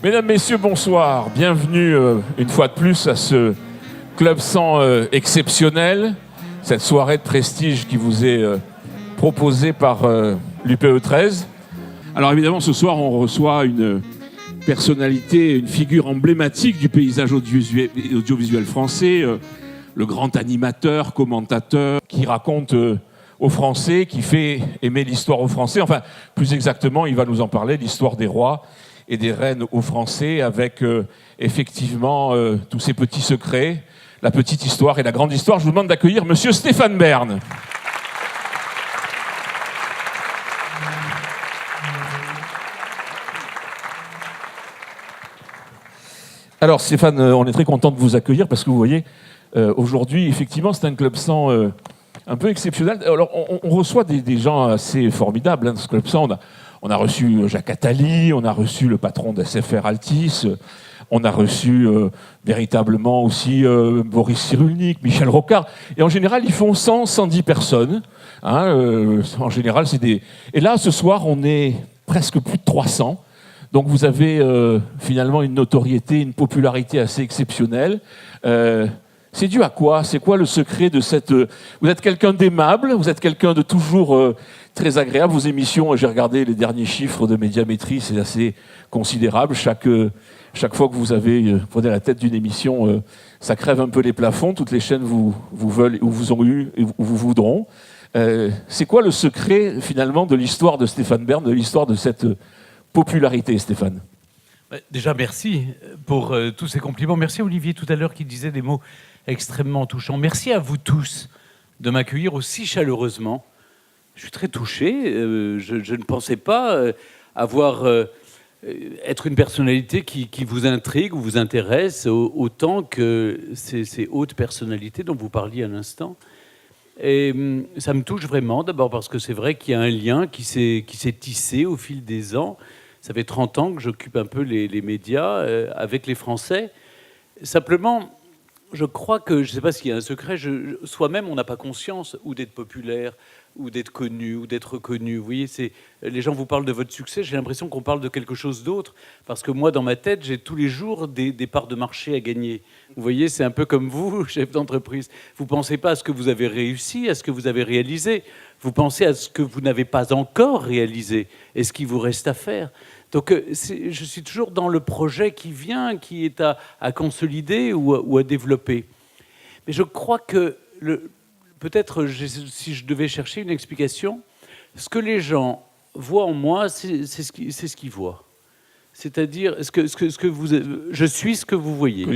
Mesdames, Messieurs, bonsoir. Bienvenue une fois de plus à ce Club 100 exceptionnel, cette soirée de prestige qui vous est proposée par l'UPE 13. Alors évidemment, ce soir, on reçoit une personnalité, une figure emblématique du paysage audiovisuel français, le grand animateur, commentateur, qui raconte aux Français, qui fait aimer l'histoire aux Français. Enfin, plus exactement, il va nous en parler, l'histoire des rois et des reines aux Français, avec effectivement tous ces petits secrets, la petite histoire et la grande histoire. Je vous demande d'accueillir Monsieur Stéphane Bern. Alors Stéphane, on est très content de vous accueillir parce que vous voyez, aujourd'hui, effectivement, c'est un Club 100 un peu exceptionnel. Alors on reçoit des gens assez formidables dans ce Club 100. On a reçu Jacques Attali, on a reçu le patron d'SFR Altis, on a reçu véritablement aussi Boris Cyrulnik, Michel Rocard. Et en général, ils font 100, 110 personnes. Hein, en général, c'est des... Et là, ce soir, on est presque plus de 300. Donc vous avez finalement une notoriété, une popularité assez exceptionnelle. C'est dû à quoi? C'est quoi le secret de cette... Vous êtes quelqu'un d'aimable, vous êtes quelqu'un de toujours très agréable. Vos émissions, j'ai regardé les derniers chiffres de médiamétrie, c'est assez considérable. Chaque fois que vous prenez la tête d'une émission, ça crève un peu les plafonds. Toutes les chaînes vous veulent, ou vous ont eu, ou vous voudront. C'est quoi le secret finalement de l'histoire de Stéphane Bern, de l'histoire de cette popularité, Stéphane? Déjà, merci pour tous ces compliments. Merci Olivier tout à l'heure qui disait des mots extrêmement touchants. Merci à vous tous de m'accueillir aussi chaleureusement. Je suis très touché. Je ne pensais pas être une personnalité qui vous intrigue ou vous intéresse autant que ces hautes personnalités dont vous parliez à l'instant. Et ça me touche vraiment, d'abord parce que c'est vrai qu'il y a un lien qui s'est tissé au fil des ans. Ça fait 30 ans que j'occupe un peu les médias avec les Français. Simplement, je crois que, je ne sais pas s'il y a un secret, soi-même, on n'a pas conscience ou d'être populaire, ou d'être connu, ou d'être reconnu. Vous voyez, les gens vous parlent de votre succès, j'ai l'impression qu'on parle de quelque chose d'autre. Parce que moi, dans ma tête, j'ai tous les jours des parts de marché à gagner. Vous voyez, c'est un peu comme vous, chef d'entreprise. Vous ne pensez pas à ce que vous avez réussi, à ce que vous avez réalisé. Vous pensez à ce que vous n'avez pas encore réalisé et ce qu'il vous reste à faire. Donc, je suis toujours dans le projet qui vient, qui est à consolider ou à développer. Mais je crois que, peut-être, si je devais chercher une explication, ce que les gens voient en moi, c'est ce qu'ils voient. C'est-à-dire, je suis ce que vous voyez.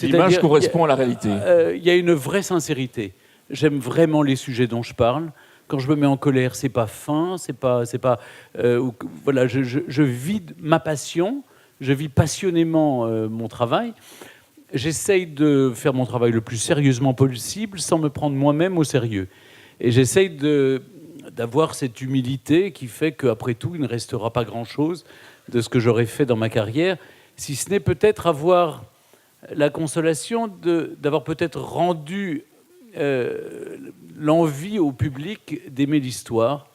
L'image correspond à la réalité. Il y a une vraie sincérité. J'aime vraiment les sujets dont je parle. Quand je me mets en colère, c'est pas fin, voilà, je vis ma passion, je vis passionnément mon travail. J'essaye de faire mon travail le plus sérieusement possible, sans me prendre moi-même au sérieux. Et j'essaye d'avoir cette humilité qui fait qu'après tout, il ne restera pas grand-chose de ce que j'aurais fait dans ma carrière, si ce n'est peut-être avoir la consolation d'avoir peut-être rendu l'envie au public d'aimer l'histoire.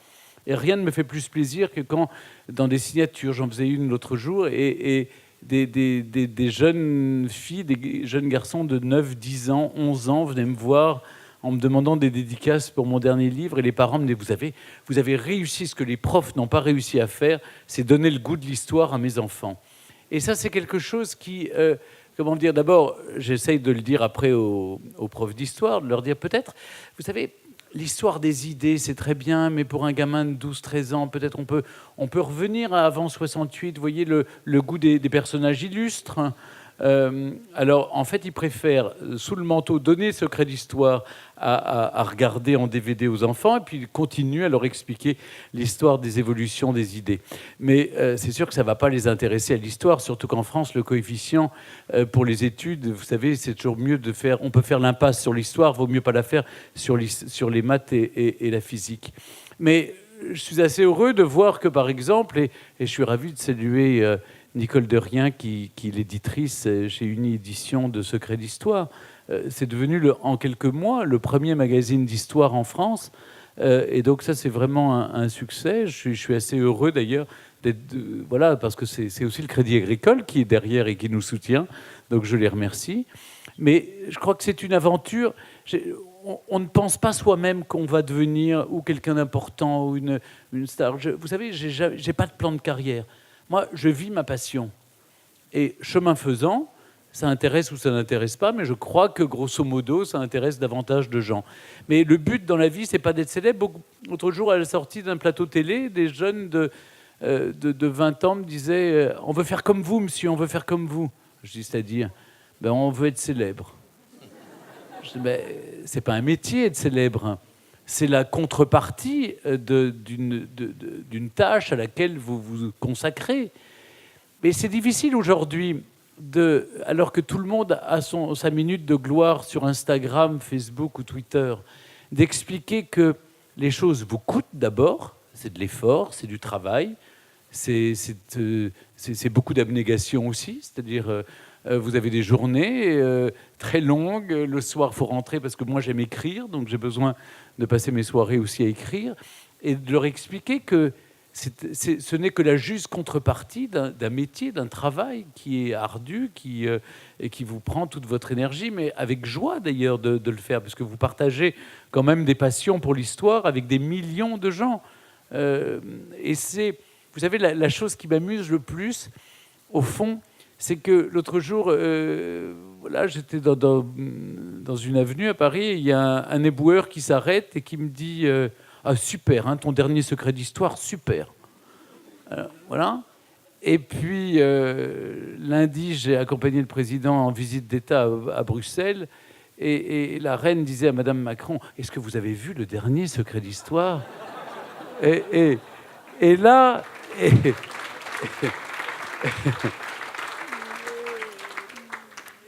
Et rien ne me fait plus plaisir que quand, dans des signatures, j'en faisais une l'autre jour, et des jeunes filles, des jeunes garçons de 9, 10 ans, 11 ans venaient me voir en me demandant des dédicaces pour mon dernier livre, et les parents me disaient vous avez réussi ce que les profs n'ont pas réussi à faire, c'est donner le goût de l'histoire à mes enfants. Et ça, c'est quelque chose qui... comment dire, d'abord, j'essaye de le dire après aux profs d'histoire, de leur dire peut-être, vous savez, l'histoire des idées, c'est très bien, mais pour un gamin de 12-13 ans, peut-être on peut revenir à avant 68, vous voyez, le goût des personnages illustres. Alors, en fait, ils préfèrent, sous le manteau, donner secret d'histoire à regarder en DVD aux enfants, et puis ils continuent à leur expliquer l'histoire des évolutions des idées. Mais c'est sûr que ça ne va pas les intéresser à l'histoire, surtout qu'en France, le coefficient pour les études, vous savez, c'est toujours mieux de faire... On peut faire l'impasse sur l'histoire, il vaut mieux pas la faire sur les maths et la physique. Mais je suis assez heureux de voir que, par exemple, et je suis ravi de saluer... Nicole Derrien, qui est l'éditrice chez Uni-Édition de Secrets d'Histoire. C'est devenu, en quelques mois, le premier magazine d'histoire en France. Et donc ça, c'est vraiment un succès. Je suis assez heureux, d'ailleurs, voilà, parce que c'est aussi le Crédit Agricole qui est derrière et qui nous soutient, donc je les remercie. Mais je crois que c'est une aventure. On ne pense pas soi-même qu'on va devenir ou quelqu'un d'important ou une star. Vous savez, j'ai pas de plan de carrière. Moi, je vis ma passion. Et chemin faisant, ça intéresse ou ça n'intéresse pas, mais je crois que, grosso modo, ça intéresse davantage de gens. Mais le but dans la vie, c'est pas d'être célèbre. L'autre jour, à la sortie d'un plateau télé, des jeunes de 20 ans me disaient « On veut faire comme vous, monsieur, on veut faire comme vous. » Je dis, c'est-à-dire, on veut être célèbre. Je dis, c'est pas un métier, être célèbre. C'est la contrepartie d'une tâche à laquelle vous vous consacrez. Mais c'est difficile aujourd'hui, alors que tout le monde a sa minute de gloire sur Instagram, Facebook ou Twitter, d'expliquer que les choses vous coûtent d'abord, c'est de l'effort, c'est du travail, c'est beaucoup d'abnégation aussi, c'est-à-dire vous avez des journées très longues, le soir il faut rentrer parce que moi j'aime écrire, donc j'ai besoin de passer mes soirées aussi à écrire, et de leur expliquer que ce n'est que la juste contrepartie d'un métier, d'un travail qui est ardu, et qui vous prend toute votre énergie, mais avec joie d'ailleurs de le faire, parce que vous partagez quand même des passions pour l'histoire avec des millions de gens. Et c'est, vous savez, la chose qui m'amuse le plus, au fond, c'est que l'autre jour, voilà, j'étais dans une avenue à Paris, et il y a un éboueur qui s'arrête et qui me dit... Ah, super, hein, ton dernier secret d'histoire, super. Voilà. Et puis, lundi, j'ai accompagné le président en visite d'État à Bruxelles. Et la reine disait à Madame Macron, est-ce que vous avez vu le dernier secret d'histoire ? Et là...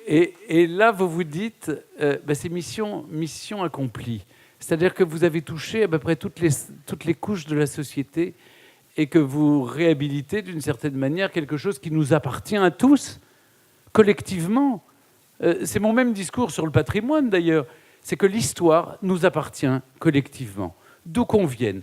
Et là, vous vous dites, c'est mission accomplie. C'est-à-dire que vous avez touché à peu près toutes les couches de la société et que vous réhabilitez d'une certaine manière quelque chose qui nous appartient à tous, collectivement. C'est mon même discours sur le patrimoine, d'ailleurs. C'est que l'histoire nous appartient collectivement. D'où qu'on vienne,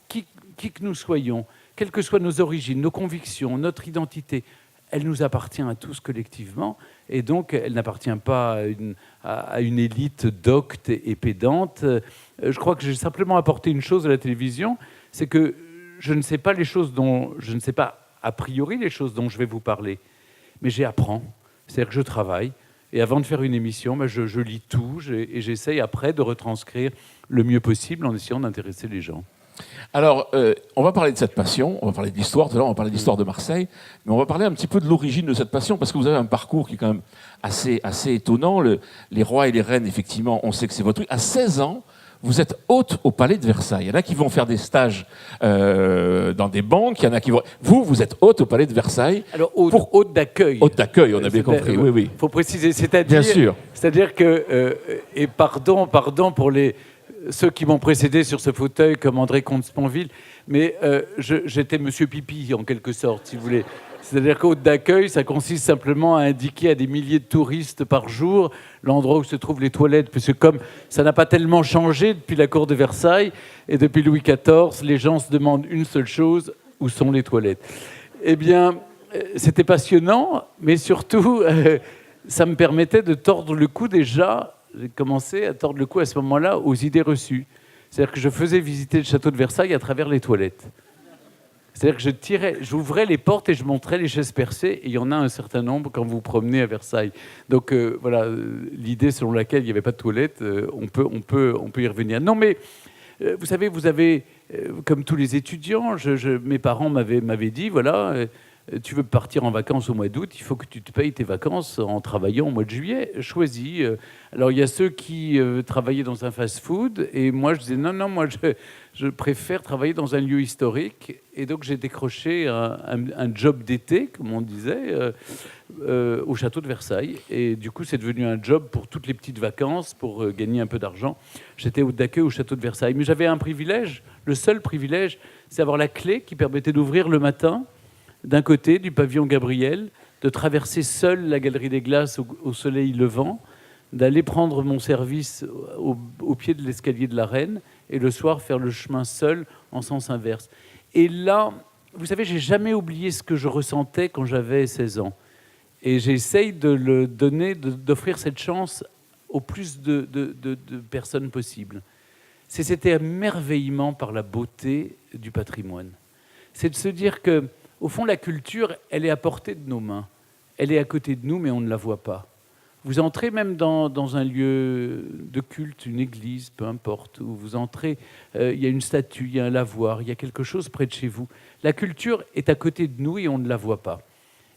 qui que nous soyons, quelles que soient nos origines, nos convictions, notre identité, elle nous appartient à tous collectivement, et donc elle n'appartient pas à une élite docte et pédante. Je crois que j'ai simplement apporté une chose à la télévision, c'est que je ne sais pas a priori les choses dont je vais vous parler, mais j'apprends, c'est-à-dire que je travaille, et avant de faire une émission, je lis tout, et j'essaye après de retranscrire le mieux possible en essayant d'intéresser les gens. Alors, on va parler de cette passion, on va parler de l'histoire, tout à l'heure on va parler de l'histoire de Marseille, mais on va parler un petit peu de l'origine de cette passion, parce que vous avez un parcours qui est quand même assez étonnant. Les rois et les reines, effectivement, on sait que c'est votre truc. À 16 ans, vous êtes hôte au palais de Versailles. Il y en a qui vont faire des stages dans des banques, il y en a qui vont... Vous êtes hôte au palais de Versailles. Alors, hôte d'accueil. Hôte d'accueil, on a bien compris, oui. Il faut préciser, c'est-à-dire... Bien sûr. C'est-à-dire que... et pardon pour ceux qui m'ont précédé sur ce fauteuil, comme André Comte-Sponville, mais j'étais Monsieur Pipi, en quelque sorte, si vous voulez. C'est-à-dire qu'hôte d'accueil, ça consiste simplement à indiquer à des milliers de touristes par jour l'endroit où se trouvent les toilettes, puisque comme ça n'a pas tellement changé depuis la cour de Versailles et depuis Louis XIV, les gens se demandent une seule chose, où sont les toilettes ? Eh bien, c'était passionnant, mais surtout, ça me permettait de tordre le cou déjà. J'ai commencé à tordre le cou à ce moment-là aux idées reçues. C'est-à-dire que je faisais visiter le château de Versailles à travers les toilettes. C'est-à-dire que j'ouvrais les portes et je montrais les chaises percées, et il y en a un certain nombre quand vous vous promenez à Versailles. Donc voilà, l'idée selon laquelle il n'y avait pas de toilettes, on peut y revenir. Non, mais vous savez, vous avez, comme tous les étudiants, mes parents m'avaient dit, voilà... tu veux partir en vacances au mois d'août, il faut que tu te payes tes vacances en travaillant au mois de juillet. Choisis. Alors, il y a ceux qui travaillaient dans un fast-food, et moi, je disais non, moi, je préfère travailler dans un lieu historique. Et donc, j'ai décroché un job d'été, comme on disait, au château de Versailles. Et du coup, c'est devenu un job pour toutes les petites vacances, pour gagner un peu d'argent. J'étais hôte d'accueil au château de Versailles. Mais j'avais un privilège, le seul privilège, c'est avoir la clé qui permettait d'ouvrir le matin, d'un côté du pavillon Gabriel, de traverser seul la galerie des Glaces au soleil levant, d'aller prendre mon service au pied de l'escalier de la Reine, et le soir faire le chemin seul en sens inverse. Et là, vous savez, j'ai jamais oublié ce que je ressentais quand j'avais 16 ans. Et j'essaye de le donner, d'offrir cette chance au plus de personnes possibles. C'est cet émerveillement par la beauté du patrimoine. C'est de se dire que, au fond, la culture, elle est à portée de nos mains. Elle est à côté de nous, mais on ne la voit pas. Vous entrez même dans un lieu de culte, une église, peu importe, où vous entrez, il y a une statue, il y a un lavoir, il y a quelque chose près de chez vous. La culture est à côté de nous et on ne la voit pas.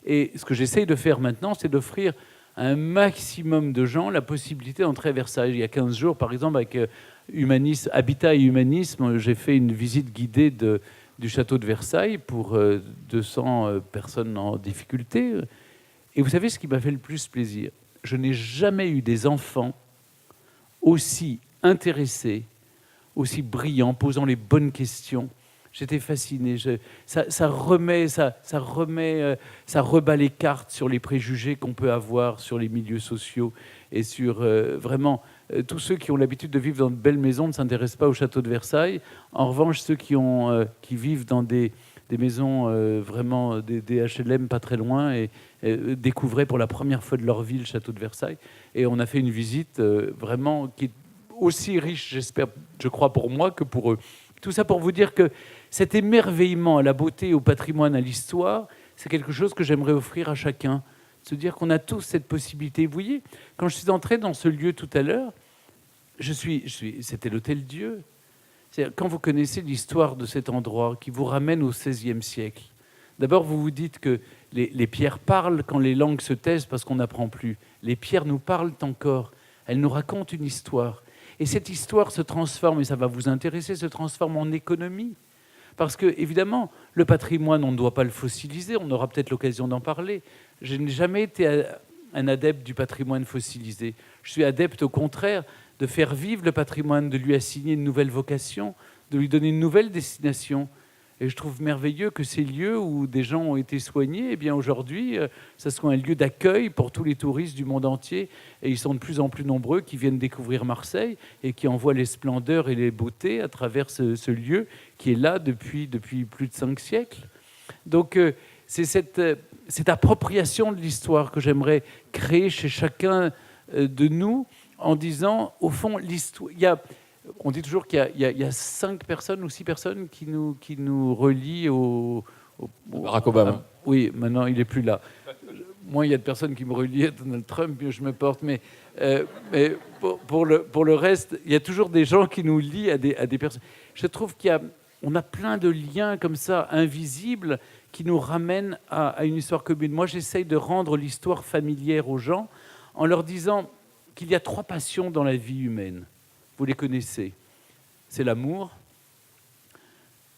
Et ce que j'essaye de faire maintenant, c'est d'offrir à un maximum de gens la possibilité d'entrer à Versailles. Il y a 15 jours, par exemple, avec Habitat et Humanisme, j'ai fait une visite guidée du château de Versailles pour 200 personnes en difficulté. Et vous savez ce qui m'a fait le plus plaisir ? Je n'ai jamais eu des enfants aussi intéressés, aussi brillants, posant les bonnes questions. J'étais fasciné. Ça rebat les cartes sur les préjugés qu'on peut avoir sur les milieux sociaux et sur vraiment tous ceux qui ont l'habitude de vivre dans de belles maisons ne s'intéressent pas au château de Versailles. En revanche, ceux qui vivent dans des maisons vraiment des HLM pas très loin et découvraient pour la première fois de leur vie le château de Versailles. Et on a fait une visite vraiment qui est aussi riche, je crois pour moi que pour eux. Tout ça pour vous dire que cet émerveillement à la beauté, au patrimoine, à l'histoire, c'est quelque chose que j'aimerais offrir à chacun. Se dire qu'on a tous cette possibilité. Vous voyez, quand je suis entré dans ce lieu tout à l'heure, c'était l'Hôtel Dieu. C'est-à-dire, quand vous connaissez l'histoire de cet endroit qui vous ramène au XVIe siècle, d'abord vous vous dites que les pierres parlent quand les langues se taisent parce qu'on n'apprend plus. Les pierres nous parlent encore. Elles nous racontent une histoire. Et cette histoire se transforme, et ça va vous intéresser, se transforme en économie. Parce que, évidemment, le patrimoine, on ne doit pas le fossiliser, on aura peut-être l'occasion d'en parler. Je n'ai jamais été un adepte du patrimoine fossilisé. Je suis adepte, au contraire, de faire vivre le patrimoine, de lui assigner une nouvelle vocation, de lui donner une nouvelle destination. Et je trouve merveilleux que ces lieux où des gens ont été soignés, eh bien aujourd'hui, ça soit un lieu d'accueil pour tous les touristes du monde entier. Et ils sont de plus en plus nombreux qui viennent découvrir Marseille et qui envoient les splendeurs et les beautés à travers ce lieu qui est là depuis plus de 5 siècles. Donc c'est cette appropriation de l'histoire que j'aimerais créer chez chacun de nous en disant, au fond, l'histoire... On dit toujours qu'il y a 5 personnes ou 6 personnes qui nous relient au Barack Obama. Oui, maintenant il n'est plus là. Moi, il y a de personnes qui me relient à Donald Trump, mieux je me porte. Mais pour le reste, il y a toujours des gens qui nous lient à des personnes. Je trouve qu'on a plein de liens comme ça, invisibles, qui nous ramènent à une histoire commune. Moi, j'essaye de rendre l'histoire familière aux gens en leur disant qu'il y a 3 passions dans la vie humaine. Vous les connaissez. C'est l'amour,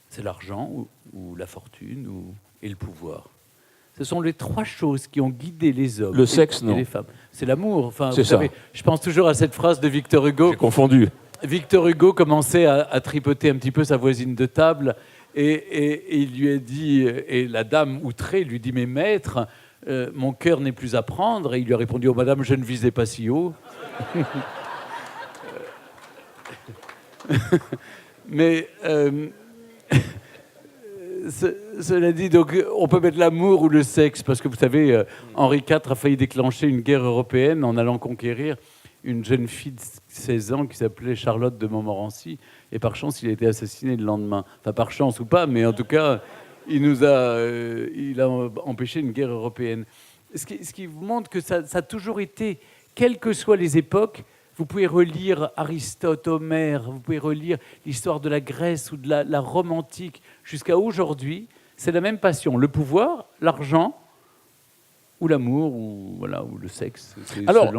c'est l'argent ou la fortune et le pouvoir. Ce sont les 3 choses qui ont guidé les hommes le sexe, et non. les femmes. C'est l'amour. Enfin, c'est vous ça. savez, je pense toujours à cette phrase de Victor Hugo. J'ai confondu. Victor Hugo commençait à tripoter un petit peu sa voisine de table et il lui a dit, et la dame outrée lui dit, mais maître, mon cœur n'est plus à prendre. Et il lui a répondu, oh madame, je ne visais pas si haut. Mais cela dit, donc, on peut mettre l'amour ou le sexe, parce que vous savez, Henri IV a failli déclencher une guerre européenne en allant conquérir une jeune fille de 16 ans qui s'appelait Charlotte de Montmorency, et par chance, il a été assassiné le lendemain. Enfin, par chance ou pas, mais en tout cas, il a empêché une guerre européenne. Ce qui vous montre que ça a toujours été, quelles que soient les époques. Vous pouvez relire Aristote, Homère, vous pouvez relire l'histoire de la Grèce ou de la Rome antique jusqu'à aujourd'hui. C'est la même passion, le pouvoir, l'argent ou l'amour ou le sexe. Alors,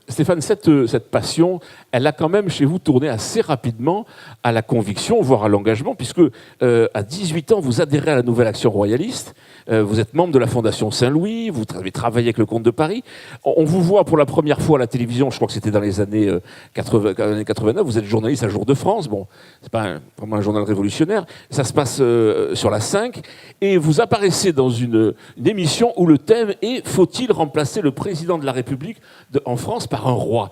Stéphane, cette passion, elle a quand même chez vous tourné assez rapidement à la conviction, voire à l'engagement, puisque à 18 ans, vous adhérez à la Nouvelle Action royaliste, vous êtes membre de la Fondation Saint-Louis, vous avez travaillé avec le Comte de Paris. On vous voit pour la première fois à la télévision, je crois que c'était dans les années 89, vous êtes journaliste à Jour de France, bon, c'est pas vraiment un journal révolutionnaire, ça se passe sur la 5, et vous apparaissez dans une émission où le thème est « Faut-il remplacer le président de la République en France par un roi ?»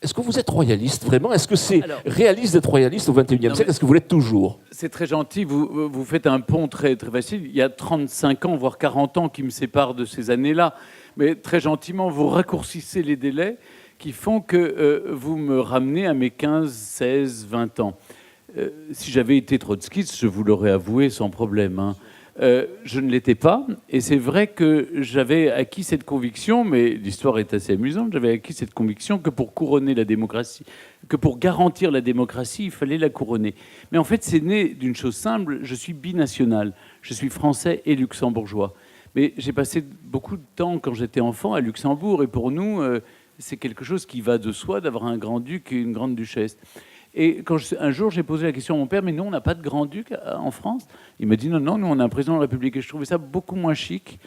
Est-ce que vous êtes royaliste, vraiment? Est-ce que c'est Alors, réaliste d'être royaliste au XXIe siècle? Est-ce que vous l'êtes toujours? c'est très gentil, vous faites un pont très, très facile. Il y a 35 ans, voire 40 ans qui me séparent de ces années-là. Mais très gentiment, vous raccourcissez les délais qui font que vous me ramenez à mes 15, 16, 20 ans. Si j'avais été trotskiste, je vous l'aurais avoué sans problème, hein. Je ne l'étais pas, et c'est vrai que j'avais acquis cette conviction, mais l'histoire est assez amusante, j'avais acquis cette conviction que pour couronner la démocratie, que pour garantir la démocratie, il fallait la couronner. Mais en fait, c'est né d'une chose simple, je suis binational, je suis français et luxembourgeois. Mais j'ai passé beaucoup de temps, quand j'étais enfant, à Luxembourg, et pour nous, c'est quelque chose qui va de soi d'avoir un grand-duc et une grande-duchesse. Et un jour, j'ai posé la question à mon père, mais nous, on n'a pas de grand-duc en France? Il m'a dit, non, non, nous, on a un président de la République. Et je trouvais ça beaucoup moins chic.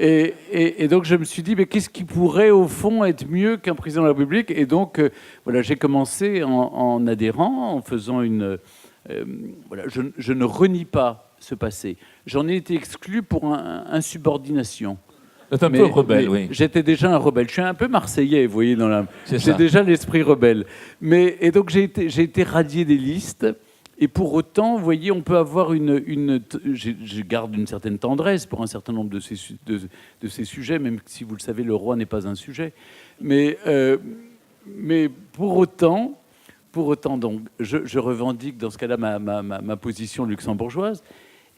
Et donc, je me suis dit, mais qu'est-ce qui pourrait, au fond, être mieux qu'un président de la République? Et donc, voilà, j'ai commencé en adhérant, en faisant une... voilà, je ne renie pas ce passé. J'en ai été exclu pour insubordination. Vous êtes un peu rebelle, oui. J'étais déjà un rebelle. Je suis un peu marseillais, vous voyez, dans l'âme. J'ai déjà l'esprit rebelle. Et donc, j'ai été radié des listes. Et pour autant, vous voyez, on peut avoir je garde une certaine tendresse pour un certain nombre de ces sujets, même si, vous le savez, le roi n'est pas un sujet. Mais pour autant, donc, je revendique dans ce cas-là ma position luxembourgeoise.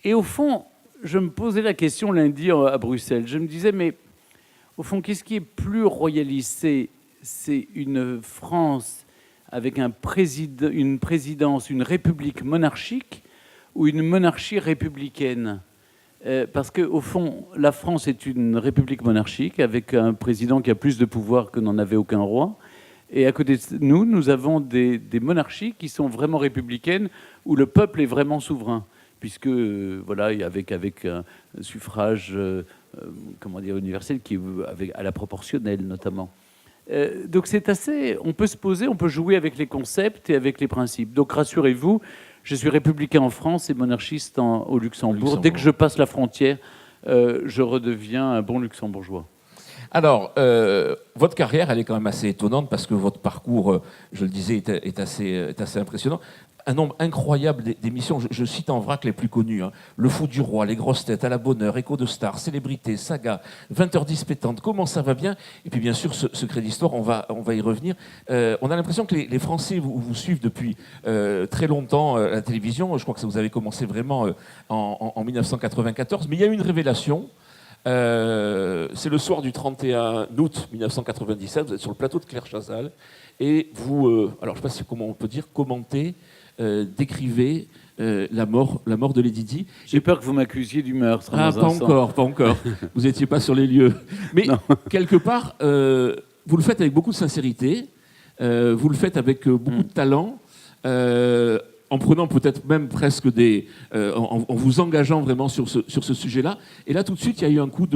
Et au fond, je me posais la question lundi à Bruxelles. Je me disais, mais au fond, qu'est-ce qui est plus royaliste? C'est une France avec une présidence, une république monarchique ou une monarchie républicaine? Parce qu'au fond, la France est une république monarchique avec un président qui a plus de pouvoir que n'en avait aucun roi. Et à côté de nous, nous avons des monarchies qui sont vraiment républicaines, où le peuple est vraiment souverain, puisque voilà, avec un suffrage comment dire, universel qui est à la proportionnelle notamment. Donc c'est assez, on peut se poser, on peut jouer avec les concepts et avec les principes. Donc rassurez-vous, je suis républicain en France et monarchiste au Luxembourg. Dès que je passe la frontière, je redeviens un bon luxembourgeois. Alors, votre carrière, elle est quand même assez étonnante parce que votre parcours, je le disais, est assez impressionnant. Un nombre incroyable d'émissions, je cite en vrac les plus connues, hein. Le Fou du Roi, Les Grosses Têtes, À la Bonne Heure, Écho de Star, Célébrité, Saga, 20h10 pétante, Comment ça va bien? Et puis bien sûr, Secret d'Histoire, on va y revenir. On a l'impression que les Français vous suivent depuis très longtemps à la télévision. Je crois que vous avez commencé vraiment en 1994. Mais il y a eu une révélation. C'est le soir du 31 août 1997, vous êtes sur le plateau de Claire Chazal et vous, alors je ne sais pas comment on peut dire, commentez, décrivez la mort de Lady Di. J'ai peur que vous m'accusiez du meurtre. Ah, pas encore. Vous n'étiez pas sur les lieux. Mais non. Quelque part, vous le faites avec beaucoup de sincérité, vous le faites avec beaucoup de talent. En prenant peut-être même presque en vous engageant vraiment sur ce sujet-là. Et là, tout de suite, il y a eu un coup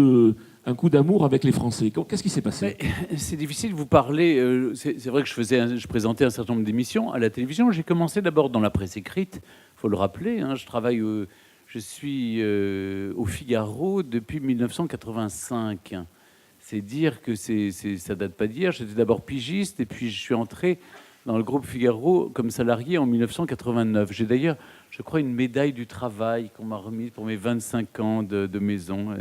d'amour avec les Français. Qu'est-ce qui s'est passé? C'est difficile de vous parler. C'est vrai que je présentais un certain nombre d'émissions à la télévision. J'ai commencé d'abord dans la presse écrite, il faut le rappeler. Hein, je suis au Figaro depuis 1985. C'est dire que ça date pas d'hier. J'étais d'abord pigiste et puis je suis entré dans le groupe Figaro comme salarié en 1989. J'ai d'ailleurs, je crois, une médaille du travail qu'on m'a remise pour mes 25 ans de maison.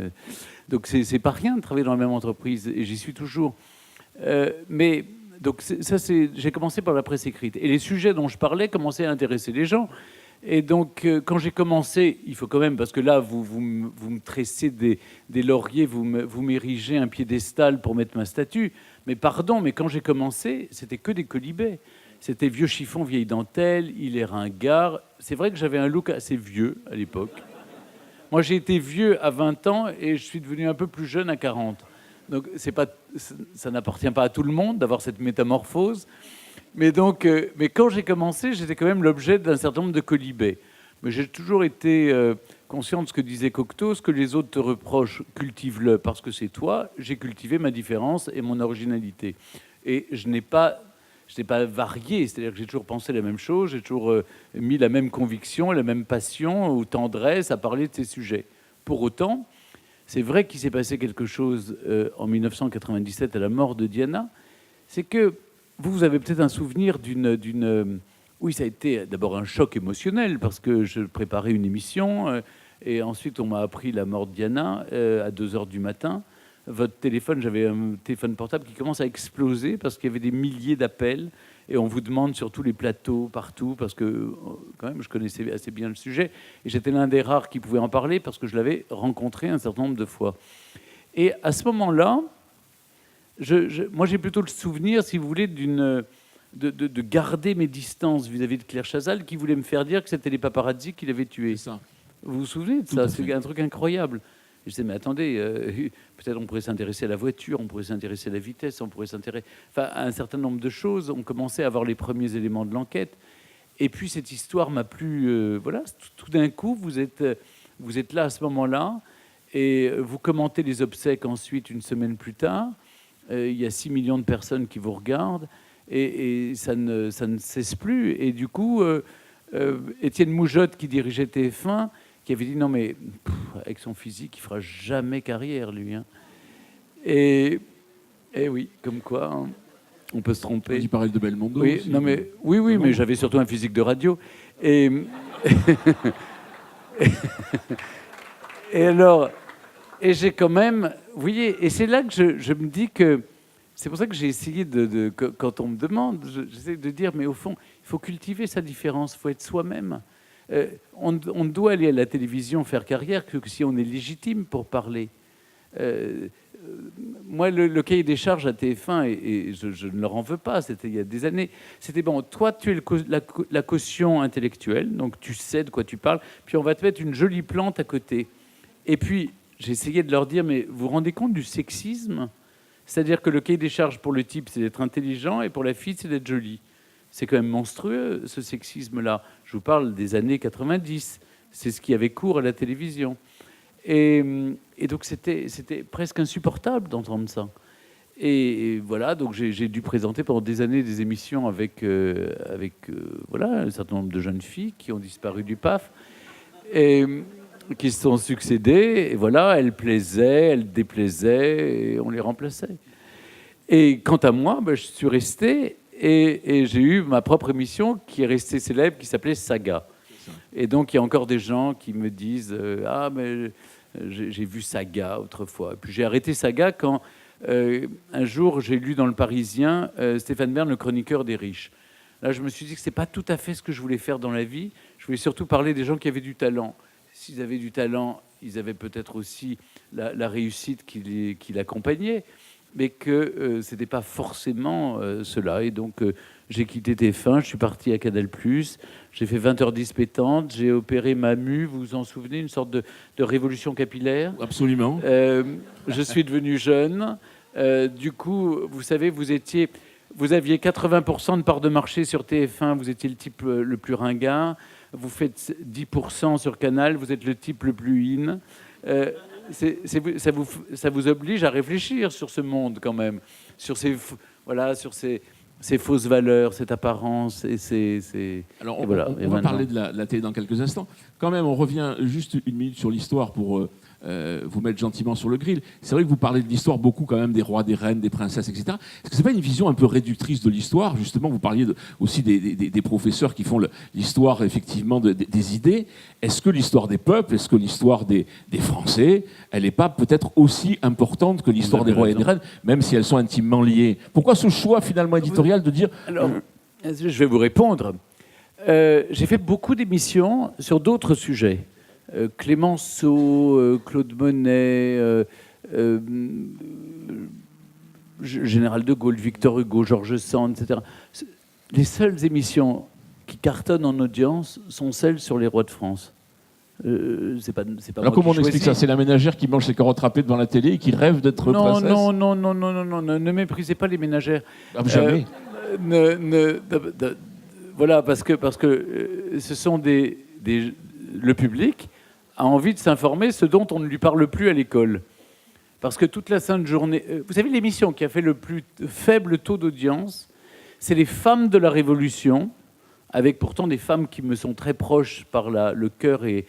Donc c'est pas rien de travailler dans la même entreprise, et j'y suis toujours. Mais donc j'ai commencé par la presse écrite. Et les sujets dont je parlais commençaient à intéresser les gens. Et donc, quand j'ai commencé, il faut quand même, parce que là, vous me tressez des lauriers, vous m'érigez un piédestal pour mettre ma statue. Mais pardon, mais quand j'ai commencé, c'était que des colibets. C'était vieux chiffon, vieille dentelle, il est ringard. C'est vrai que j'avais un look assez vieux à l'époque. Moi, j'ai été vieux à 20 ans et je suis devenu un peu plus jeune à 40. Donc, ça n'appartient pas à tout le monde d'avoir cette métamorphose. Mais quand j'ai commencé, j'étais quand même l'objet d'un certain nombre de colibets. Mais j'ai toujours été conscient de ce que disait Cocteau: ce que les autres te reprochent, cultive-le parce que c'est toi. J'ai cultivé ma différence et mon originalité. Et je n'ai pas varié, c'est-à-dire que j'ai toujours pensé la même chose, j'ai toujours mis la même conviction, la même passion ou tendresse à parler de ces sujets. Pour autant, c'est vrai qu'il s'est passé quelque chose en 1997 à la mort de Diana, c'est que vous avez peut-être un souvenir d'une... Oui, ça a été d'abord un choc émotionnel parce que je préparais une émission et ensuite on m'a appris la mort de Diana à 2 heures du matin. Votre téléphone, j'avais un téléphone portable qui commence à exploser parce qu'il y avait des milliers d'appels et on vous demande sur tous les plateaux, partout, parce que quand même je connaissais assez bien le sujet et j'étais l'un des rares qui pouvait en parler parce que je l'avais rencontré un certain nombre de fois. Et à ce moment-là, moi j'ai plutôt le souvenir, si vous voulez, de garder mes distances vis-à-vis de Claire Chazal qui voulait me faire dire que c'était les paparazzi qui l'avaient tué. C'est ça. Vous vous souvenez de ça? C'est un truc incroyable. Et je disais, mais attendez, peut-être on pourrait s'intéresser à la voiture, on pourrait s'intéresser à la vitesse, on pourrait s'intéresser à un certain nombre de choses. On commençait à avoir les premiers éléments de l'enquête. Et puis cette histoire m'a plu. Voilà, tout d'un coup, vous êtes là à ce moment-là et vous commentez les obsèques ensuite une semaine plus tard. Il y a 6 millions de personnes qui vous regardent et ça ne cesse plus. Et du coup, Étienne Moujotte, qui dirigeait TF1, qui avait dit non mais avec son physique, il fera jamais carrière lui. Hein. Et oui, comme quoi, hein, on peut se tromper. Il paraît de Belmondo. Oui, aussi, non mais oui, mais j'avais surtout un physique de radio. Et et alors, et j'ai quand même, vous voyez, et c'est là que je me dis que c'est pour ça que j'ai essayé quand on me demande, j'essaie de dire, mais au fond, il faut cultiver sa différence, il faut être soi-même. On ne doit aller à la télévision faire carrière que si on est légitime pour parler. Moi, le cahier des charges à TF1, et je ne leur en veux pas, c'était il y a des années, c'était bon, toi, tu es la caution intellectuelle, donc tu sais de quoi tu parles, puis on va te mettre une jolie plante à côté. Et puis, j'ai essayé de leur dire, mais vous vous rendez compte du sexisme ? C'est-à-dire que le cahier des charges pour le type, c'est d'être intelligent, et pour la fille, c'est d'être jolie. C'est quand même monstrueux, ce sexisme-là. Je vous parle des années 90. C'est ce qui avait cours à la télévision. Et donc, c'était presque insupportable d'entendre ça. Et voilà, donc j'ai dû présenter pendant des années des émissions avec voilà, un certain nombre de jeunes filles qui ont disparu du PAF et qui se sont succédées. Et voilà, elles plaisaient, elles déplaisaient, et on les remplaçait. Et quant à moi, je suis resté... Et j'ai eu ma propre émission qui est restée célèbre, qui s'appelait Saga. Et donc, il y a encore des gens qui me disent « Ah, mais j'ai vu Saga autrefois ». Puis j'ai arrêté Saga quand, un jour, j'ai lu dans Le Parisien Stéphane Bern, le chroniqueur des riches. Là, je me suis dit que ce n'est pas tout à fait ce que je voulais faire dans la vie. Je voulais surtout parler des gens qui avaient du talent. S'ils avaient du talent, ils avaient peut-être aussi la réussite qui l'accompagnait. Mais que ce n'était pas forcément cela. Et donc, j'ai quitté TF1, je suis parti à Canal+, j'ai fait 20h10 pétante, j'ai opéré ma mue, vous vous en souvenez, une sorte de révolution capillaire. Absolument. Je suis devenu jeune. Du coup, vous savez, vous aviez 80% de part de marché sur TF1, vous étiez le type le plus ringard. Vous faites 10% sur Canal, vous êtes le type le plus in. Ça vous oblige à réfléchir sur ce monde quand même, sur ces fausses valeurs, cette apparence. Alors on va parler de la télé dans quelques instants. Quand même, on revient juste une minute sur l'histoire pour vous mettre gentiment sur le grill. C'est vrai que vous parlez de l'histoire beaucoup quand même des rois, des reines, des princesses, etc. Est-ce que c'est pas une vision un peu réductrice de l'histoire ? Justement, vous parliez aussi des professeurs qui font l'histoire effectivement des idées. Est-ce que l'histoire des peuples, est-ce que l'histoire des Français, elle n'est pas peut-être aussi importante que l'histoire des rois et des reines, même si elles sont intimement liées ? Pourquoi ce choix finalement éditorial de dire... Alors, je vais vous répondre. J'ai fait beaucoup d'émissions sur d'autres sujets. Clémenceau, Claude Monet, Général de Gaulle, Victor Hugo, Georges Sand, etc. Les seules émissions qui cartonnent en audience sont celles sur les rois de France. C'est pas alors comment on explique ça ? C'est la ménagère qui mange ses carottes râpées devant la télé et qui rêve d'être princesse ? Non, ne méprisez pas les ménagères. Ah, jamais. Voilà, parce que ce sont le public a envie de s'informer, ce dont on ne lui parle plus à l'école. Parce que toute la sainte journée... Vous savez, l'émission qui a fait le plus faible taux d'audience, c'est les femmes de la Révolution, avec pourtant des femmes qui me sont très proches par le cœur et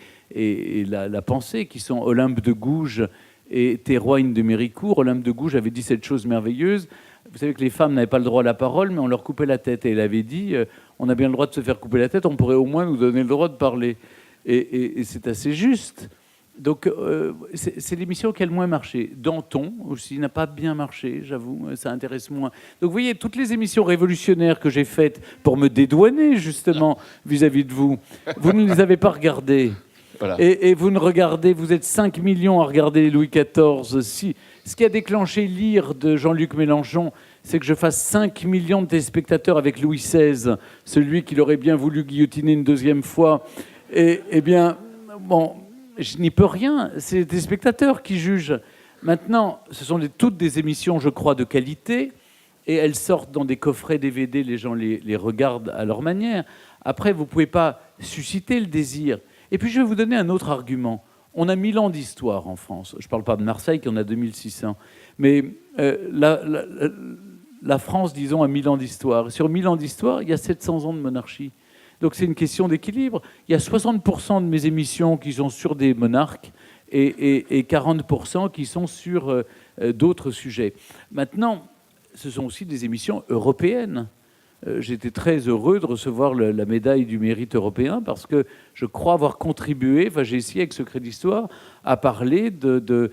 la pensée, qui sont Olympe de Gouges et Théroigne de Méricourt. Olympe de Gouges avait dit cette chose merveilleuse. vous savez que les femmes n'avaient pas le droit à la parole, mais on leur coupait la tête. Et elle avait dit, on a bien le droit de se faire couper la tête, on pourrait au moins nous donner le droit de parler. Et c'est assez juste. Donc, c'est l'émission qui a le moins marché. Danton aussi n'a pas bien marché, j'avoue, ça intéresse moins. Donc, vous voyez, toutes les émissions révolutionnaires que j'ai faites pour me dédouaner, justement, vis-à-vis de vous, vous ne les avez pas regardées. Voilà. Et vous ne regardez, vous êtes 5 millions à regarder Louis XIV. Ce qui a déclenché l'ire de Jean-Luc Mélenchon, c'est que je fasse 5 millions de téléspectateurs avec Louis XVI, celui qu'il aurait bien voulu guillotiner une deuxième fois. Eh bien, bon... Je n'y peux rien, c'est les téléspectateurs qui jugent. Maintenant, ce sont toutes des émissions, je crois, de qualité, et elles sortent dans des coffrets DVD, les gens les regardent à leur manière. Après, vous ne pouvez pas susciter le désir. Et puis, je vais vous donner un autre argument. On a 1000 ans d'histoire en France. Je ne parle pas de Marseille, qui en a 2600. Mais la France, disons, a 1000 ans d'histoire. Sur 1000 ans d'histoire, il y a 700 ans de monarchie. Donc c'est une question d'équilibre. Il y a 60% de mes émissions qui sont sur des monarques et 40% qui sont sur d'autres sujets. Maintenant, ce sont aussi des émissions européennes. J'étais très heureux de recevoir la médaille du mérite européen parce que je crois avoir contribué, j'ai essayé avec Secret d'Histoire, à parler de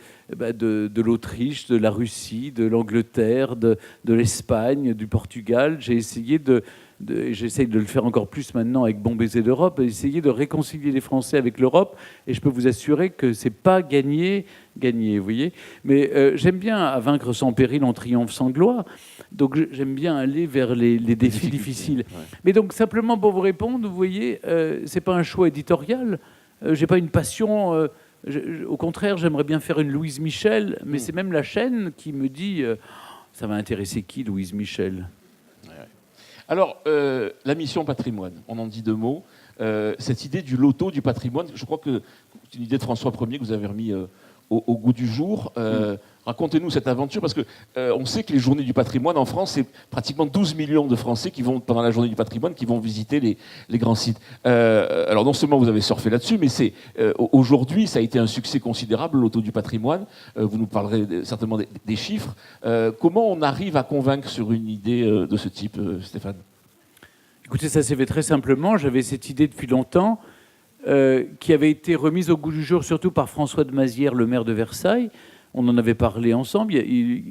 l'Autriche, de la Russie, de l'Angleterre, de l'Espagne, du Portugal. J'ai essayé j'essaye de le faire encore plus maintenant avec Bon Baiser d'Europe, essayer de réconcilier les Français avec l'Europe. Et je peux vous assurer que c'est pas gagné, vous voyez. Mais j'aime bien à vaincre sans péril, en triomphe sans gloire. Donc j'aime bien aller vers les défis difficiles. Ouais. Mais donc simplement pour vous répondre, vous voyez, c'est pas un choix éditorial. J'ai pas une passion. Au contraire, j'aimerais bien faire une Louise Michel, mais c'est même la chaîne qui me dit ça va intéresser qui, Louise Michel? Alors, la mission patrimoine, on en dit deux mots. Cette idée du loto du patrimoine, je crois que c'est une idée de François Ier que vous avez remis au goût du jour. Racontez-nous cette aventure, parce qu'on sait que les journées du patrimoine en France, c'est pratiquement 12 millions de Français qui vont, pendant la journée du patrimoine, qui vont visiter les grands sites. Alors non seulement vous avez surfé là-dessus, mais aujourd'hui, ça a été un succès considérable, l'auto du patrimoine. Vous nous parlerez certainement des chiffres. Comment on arrive à convaincre sur une idée de ce type, Stéphane? Écoutez, ça s'est fait très simplement. J'avais cette idée depuis longtemps, qui avait été remise au goût du jour, surtout par François de Mazières, le maire de Versailles. On en avait parlé ensemble.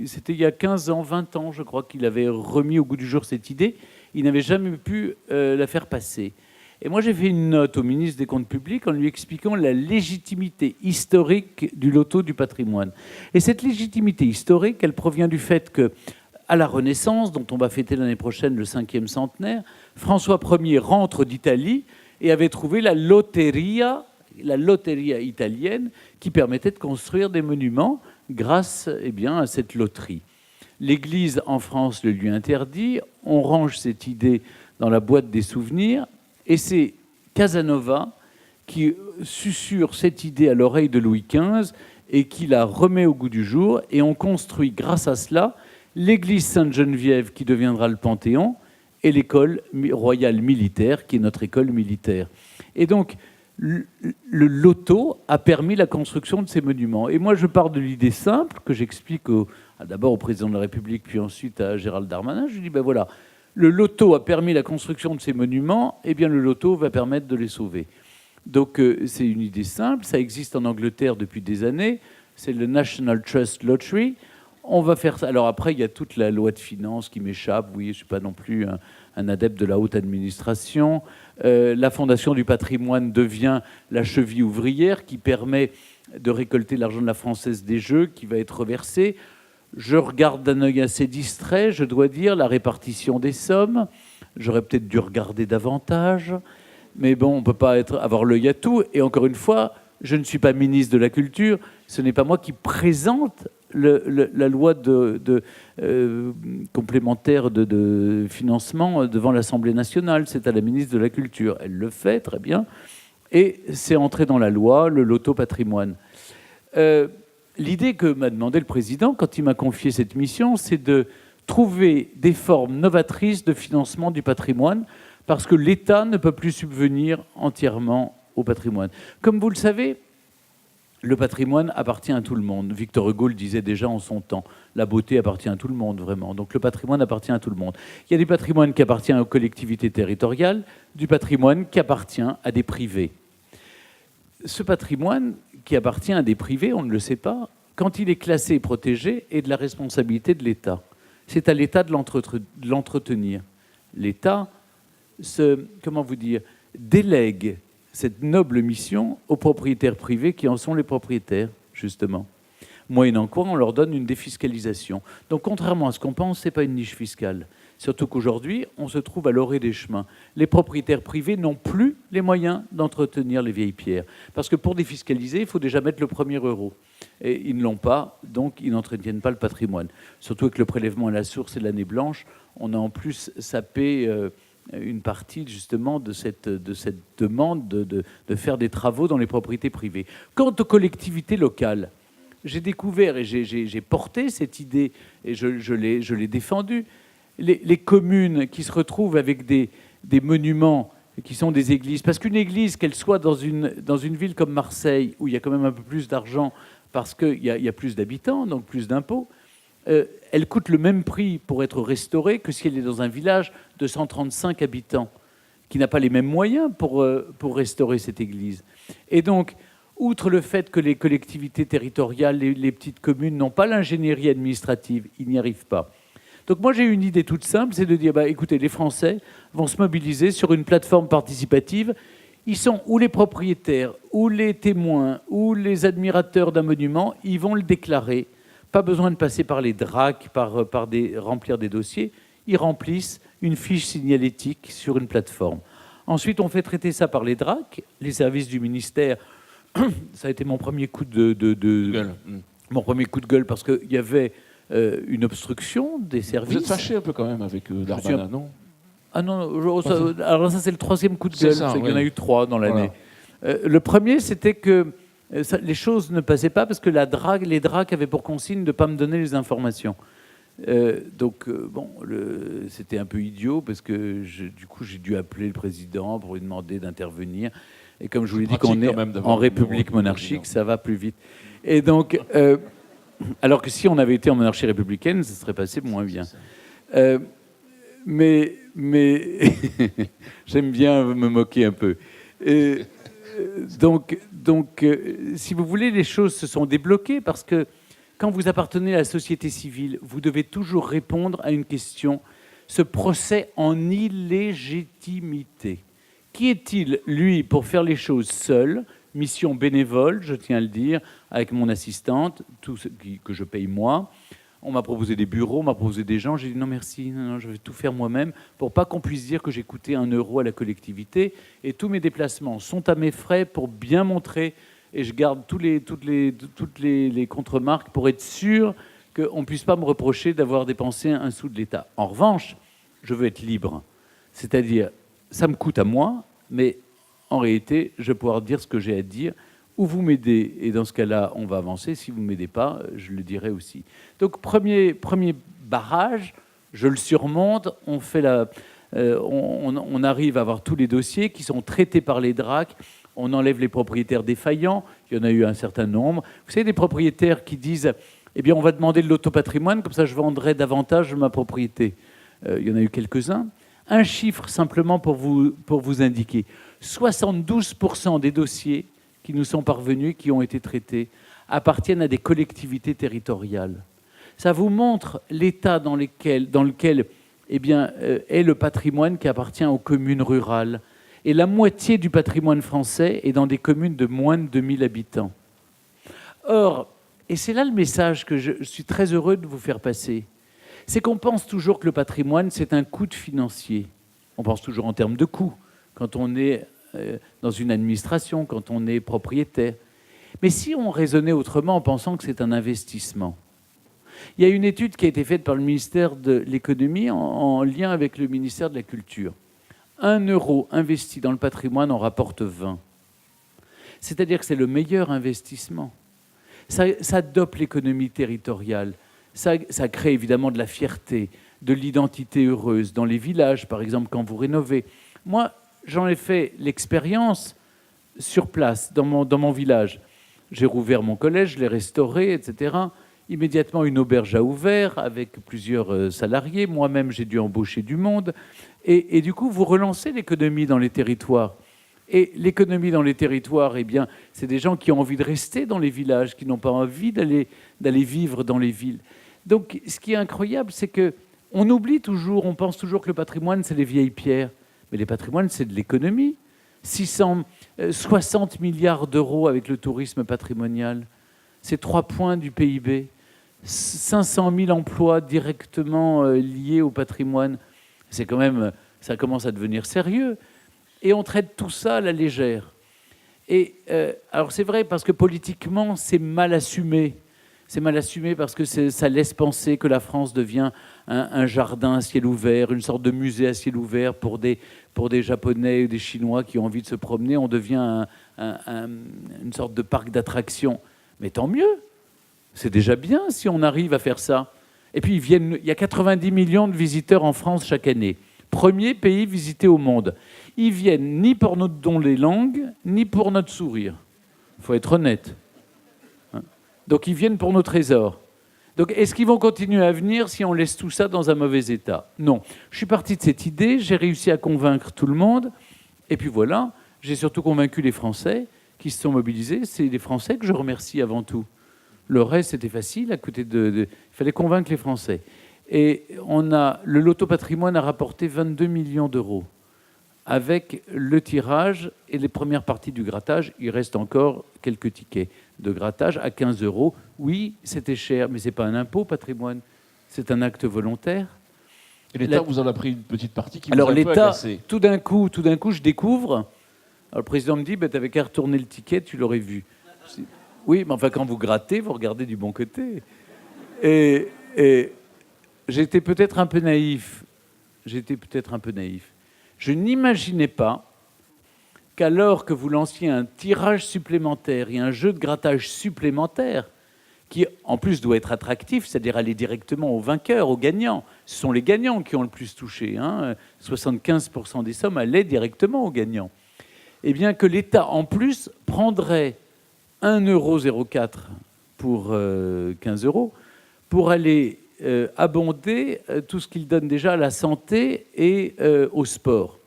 C'était il y a 15 ans, 20 ans, je crois, qu'il avait remis au goût du jour cette idée. Il n'avait jamais pu la faire passer. Et moi, j'ai fait une note au ministre des Comptes publics en lui expliquant la légitimité historique du loto du patrimoine. Et cette légitimité historique, elle provient du fait que, à la Renaissance, dont on va fêter l'année prochaine le 5e centenaire, François Ier rentre d'Italie et avait trouvé la lotteria italienne qui permettait de construire des monuments grâce à cette loterie. L'Église en France le lui interdit, on range cette idée dans la boîte des souvenirs, et c'est Casanova qui susurre cette idée à l'oreille de Louis XV et qui la remet au goût du jour, et on construit grâce à cela l'église Sainte-Geneviève qui deviendra le Panthéon et l'école royale militaire qui est notre école militaire. Et donc, le loto a permis la construction de ces monuments. Et moi, je pars de l'idée simple que j'explique d'abord au président de la République, puis ensuite à Gérald Darmanin. Je dis, voilà, le loto a permis la construction de ces monuments, et bien le loto va permettre de les sauver. Donc, c'est une idée simple. Ça existe en Angleterre depuis des années. C'est le National Trust Lottery. On va faire ça. Alors après, il y a toute la loi de finances qui m'échappe. Vous voyez, je ne suis pas non plus un adepte de la haute administration. La Fondation du patrimoine devient la cheville ouvrière qui permet de récolter l'argent de la Française des Jeux qui va être reversé. Je regarde d'un œil assez distrait, je dois dire, la répartition des sommes. J'aurais peut-être dû regarder davantage. Mais bon, on ne peut pas avoir l'œil à tout. Et encore une fois, je ne suis pas ministre de la Culture. Ce n'est pas moi qui présente la loi complémentaire de financement devant l'Assemblée nationale. C'est à la ministre de la Culture. Elle le fait, très bien. Et c'est entré dans la loi, le loto patrimoine. L'idée que m'a demandé le président, quand il m'a confié cette mission, c'est de trouver des formes novatrices de financement du patrimoine, parce que l'État ne peut plus subvenir entièrement au patrimoine. Comme vous le savez, le patrimoine appartient à tout le monde. Victor Hugo le disait déjà en son temps. La beauté appartient à tout le monde, vraiment. Donc le patrimoine appartient à tout le monde. Il y a du patrimoine qui appartient aux collectivités territoriales, du patrimoine qui appartient à des privés. Ce patrimoine qui appartient à des privés, on ne le sait pas, quand il est classé et protégé, est de la responsabilité de l'État. C'est à l'État de l'entretenir. L'État délègue cette noble mission aux propriétaires privés qui en sont les propriétaires, justement. Moyennant quoi, on leur donne une défiscalisation. Donc, contrairement à ce qu'on pense, ce n'est pas une niche fiscale. Surtout qu'aujourd'hui, on se trouve à l'orée des chemins. Les propriétaires privés n'ont plus les moyens d'entretenir les vieilles pierres. Parce que pour défiscaliser, il faut déjà mettre le premier euro. Et ils ne l'ont pas, donc ils n'entretiennent pas le patrimoine. Surtout avec le prélèvement à la source et l'année blanche, on a en plus sapé une partie justement de cette demande de faire des travaux dans les propriétés privées. Quant aux collectivités locales, j'ai découvert et j'ai porté cette idée et je l'ai défendue. Les communes qui se retrouvent avec des monuments qui sont des églises, parce qu'une église, qu'elle soit dans une ville comme Marseille, où il y a quand même un peu plus d'argent, parce qu'il y a plus d'habitants, donc plus d'impôts, elle coûte le même prix pour être restaurée que si elle est dans un village de 135 habitants, qui n'a pas les mêmes moyens pour restaurer cette église. Et donc, outre le fait que les collectivités territoriales, les petites communes n'ont pas l'ingénierie administrative, ils n'y arrivent pas. Donc moi, j'ai une idée toute simple, c'est de dire, écoutez, les Français vont se mobiliser sur une plateforme participative. Ils sont ou les propriétaires, ou les témoins, ou les admirateurs d'un monument, ils vont le déclarer. Pas besoin de passer par les DRAC, remplir des dossiers. Ils remplissent une fiche signalétique sur une plateforme. Ensuite, on fait traiter ça par les DRAC, les services du ministère. Ça a été mon premier coup de gueule. Mon premier coup de gueule parce qu'il y avait une obstruction des services. Vous êtes fâché un peu quand même avec Darmanin, non ? Ah non, alors ça c'est le troisième coup de gueule. Il y en a eu 3 dans l'année. Voilà. Le premier, c'était que les choses ne passaient pas parce que les DRAC avaient pour consigne de ne pas me donner les informations. C'était un peu idiot parce que du coup j'ai dû appeler le président pour lui demander d'intervenir. Et comme je vous l'ai dit qu'on est en république monarchique, ça va plus vite. Et donc, alors que si on avait été en monarchie républicaine, ça serait passé moins bien. Mais j'aime bien me moquer un peu. Donc, si vous voulez, les choses se sont débloquées parce que quand vous appartenez à la société civile, vous devez toujours répondre à une question. Ce procès en illégitimité. Qui est-il, lui, pour faire les choses seul, mission bénévole, je tiens à le dire, avec mon assistante, tout ce que je paye moi. On m'a proposé des bureaux, on m'a proposé des gens. J'ai dit non merci, non, je vais tout faire moi-même pour pas qu'on puisse dire que j'ai coûté 1 euro à la collectivité. Et tous mes déplacements sont à mes frais pour bien montrer. Et je garde toutes les contre-marques pour être sûr qu'on ne puisse pas me reprocher d'avoir dépensé un sou de l'État. En revanche, je veux être libre. C'est-à-dire, ça me coûte à moi, mais en réalité, je vais pouvoir dire ce que j'ai à dire. Ou vous m'aidez, et dans ce cas-là, on va avancer. Si vous ne m'aidez pas, je le dirai aussi. Donc, premier barrage, je le surmonte. On arrive à avoir tous les dossiers qui sont traités par les DRAC. On enlève les propriétaires défaillants. Il y en a eu un certain nombre. Vous savez, des propriétaires qui disent « Eh bien, on va demander de l'autopatrimoine, comme ça je vendrai davantage ma propriété. » Il y en a eu quelques-uns. Un chiffre simplement pour vous indiquer. 72% des dossiers qui nous sont parvenus, qui ont été traités, appartiennent à des collectivités territoriales. Ça vous montre l'état dans lequel est le patrimoine qui appartient aux communes rurales. Et la moitié du patrimoine français est dans des communes de moins de 2000 habitants. Or, et c'est là le message que je suis très heureux de vous faire passer, c'est qu'on pense toujours que le patrimoine, c'est un coût financier. On pense toujours en termes de coûts, quand on est dans une administration, quand on est propriétaire. Mais si on raisonnait autrement en pensant que c'est un investissement, il y a une étude qui a été faite par le ministère de l'économie en lien avec le ministère de la culture. 1 euro investi dans le patrimoine en rapporte 20. C'est-à-dire que c'est le meilleur investissement. Ça dope l'économie territoriale. Ça crée évidemment de la fierté, de l'identité heureuse. Dans les villages, par exemple, quand vous rénovez. Moi, j'en ai fait l'expérience sur place, dans mon village. J'ai rouvert mon collège, je l'ai restauré, etc. Immédiatement, une auberge a ouvert avec plusieurs salariés. Moi-même, j'ai dû embaucher du monde. Et du coup, vous relancez l'économie dans les territoires. Et l'économie dans les territoires, eh bien, c'est des gens qui ont envie de rester dans les villages, qui n'ont pas envie d'aller vivre dans les villes. Donc, ce qui est incroyable, c'est que on oublie toujours, on pense toujours que le patrimoine, c'est les vieilles pierres. Mais les patrimoines, c'est de l'économie. 660 milliards d'euros avec le tourisme patrimonial. C'est 3 points du PIB. 500 000 emplois directement liés au patrimoine. C'est quand même, ça commence à devenir sérieux. Et on traite tout ça à la légère. Et alors c'est vrai parce que politiquement, c'est mal assumé. C'est mal assumé parce que ça laisse penser que la France devient un jardin à ciel ouvert, une sorte de musée à ciel ouvert pour des Japonais ou des Chinois qui ont envie de se promener. On devient une sorte de parc d'attractions. Mais tant mieux. C'est déjà bien si on arrive à faire ça. Et puis, il y a 90 millions de visiteurs en France chaque année. Premier pays visité au monde. Ils viennent ni pour notre don les langues, ni pour notre sourire. Il faut être honnête. Donc, ils viennent pour nos trésors. Donc, est-ce qu'ils vont continuer à venir si on laisse tout ça dans un mauvais état? Non. Je suis parti de cette idée, j'ai réussi à convaincre tout le monde. Et puis voilà, j'ai surtout convaincu les Français qui se sont mobilisés. C'est les Français que je remercie avant tout. Le reste, c'était facile. Il fallait convaincre les Français. Et le loto patrimoine a rapporté 22 millions d'euros. Avec le tirage et les premières parties du grattage, il reste encore quelques tickets de grattage à 15 euros. Oui, c'était cher, mais ce n'est pas un impôt patrimoine. C'est un acte volontaire. Et l'État vous en a pris une petite partie qui alors vous a un peu l'État, agacé. tout d'un coup, je découvre. Alors le président me dit, tu n'avais qu'à retourner le ticket, tu l'aurais vu. Oui, mais enfin, quand vous grattez, vous regardez du bon côté. Et j'étais peut-être un peu naïf. Je n'imaginais pas qu'alors que vous lanciez un tirage supplémentaire et un jeu de grattage supplémentaire, qui en plus doit être attractif, c'est-à-dire aller directement aux vainqueurs, aux gagnants. Ce sont les gagnants qui ont le plus touché. 75% des sommes allaient directement aux gagnants. Eh bien que l'État, en plus, prendrait 1,04 € pour 15 euros pour aller abonder tout ce qu'il donne déjà à la santé et au sport.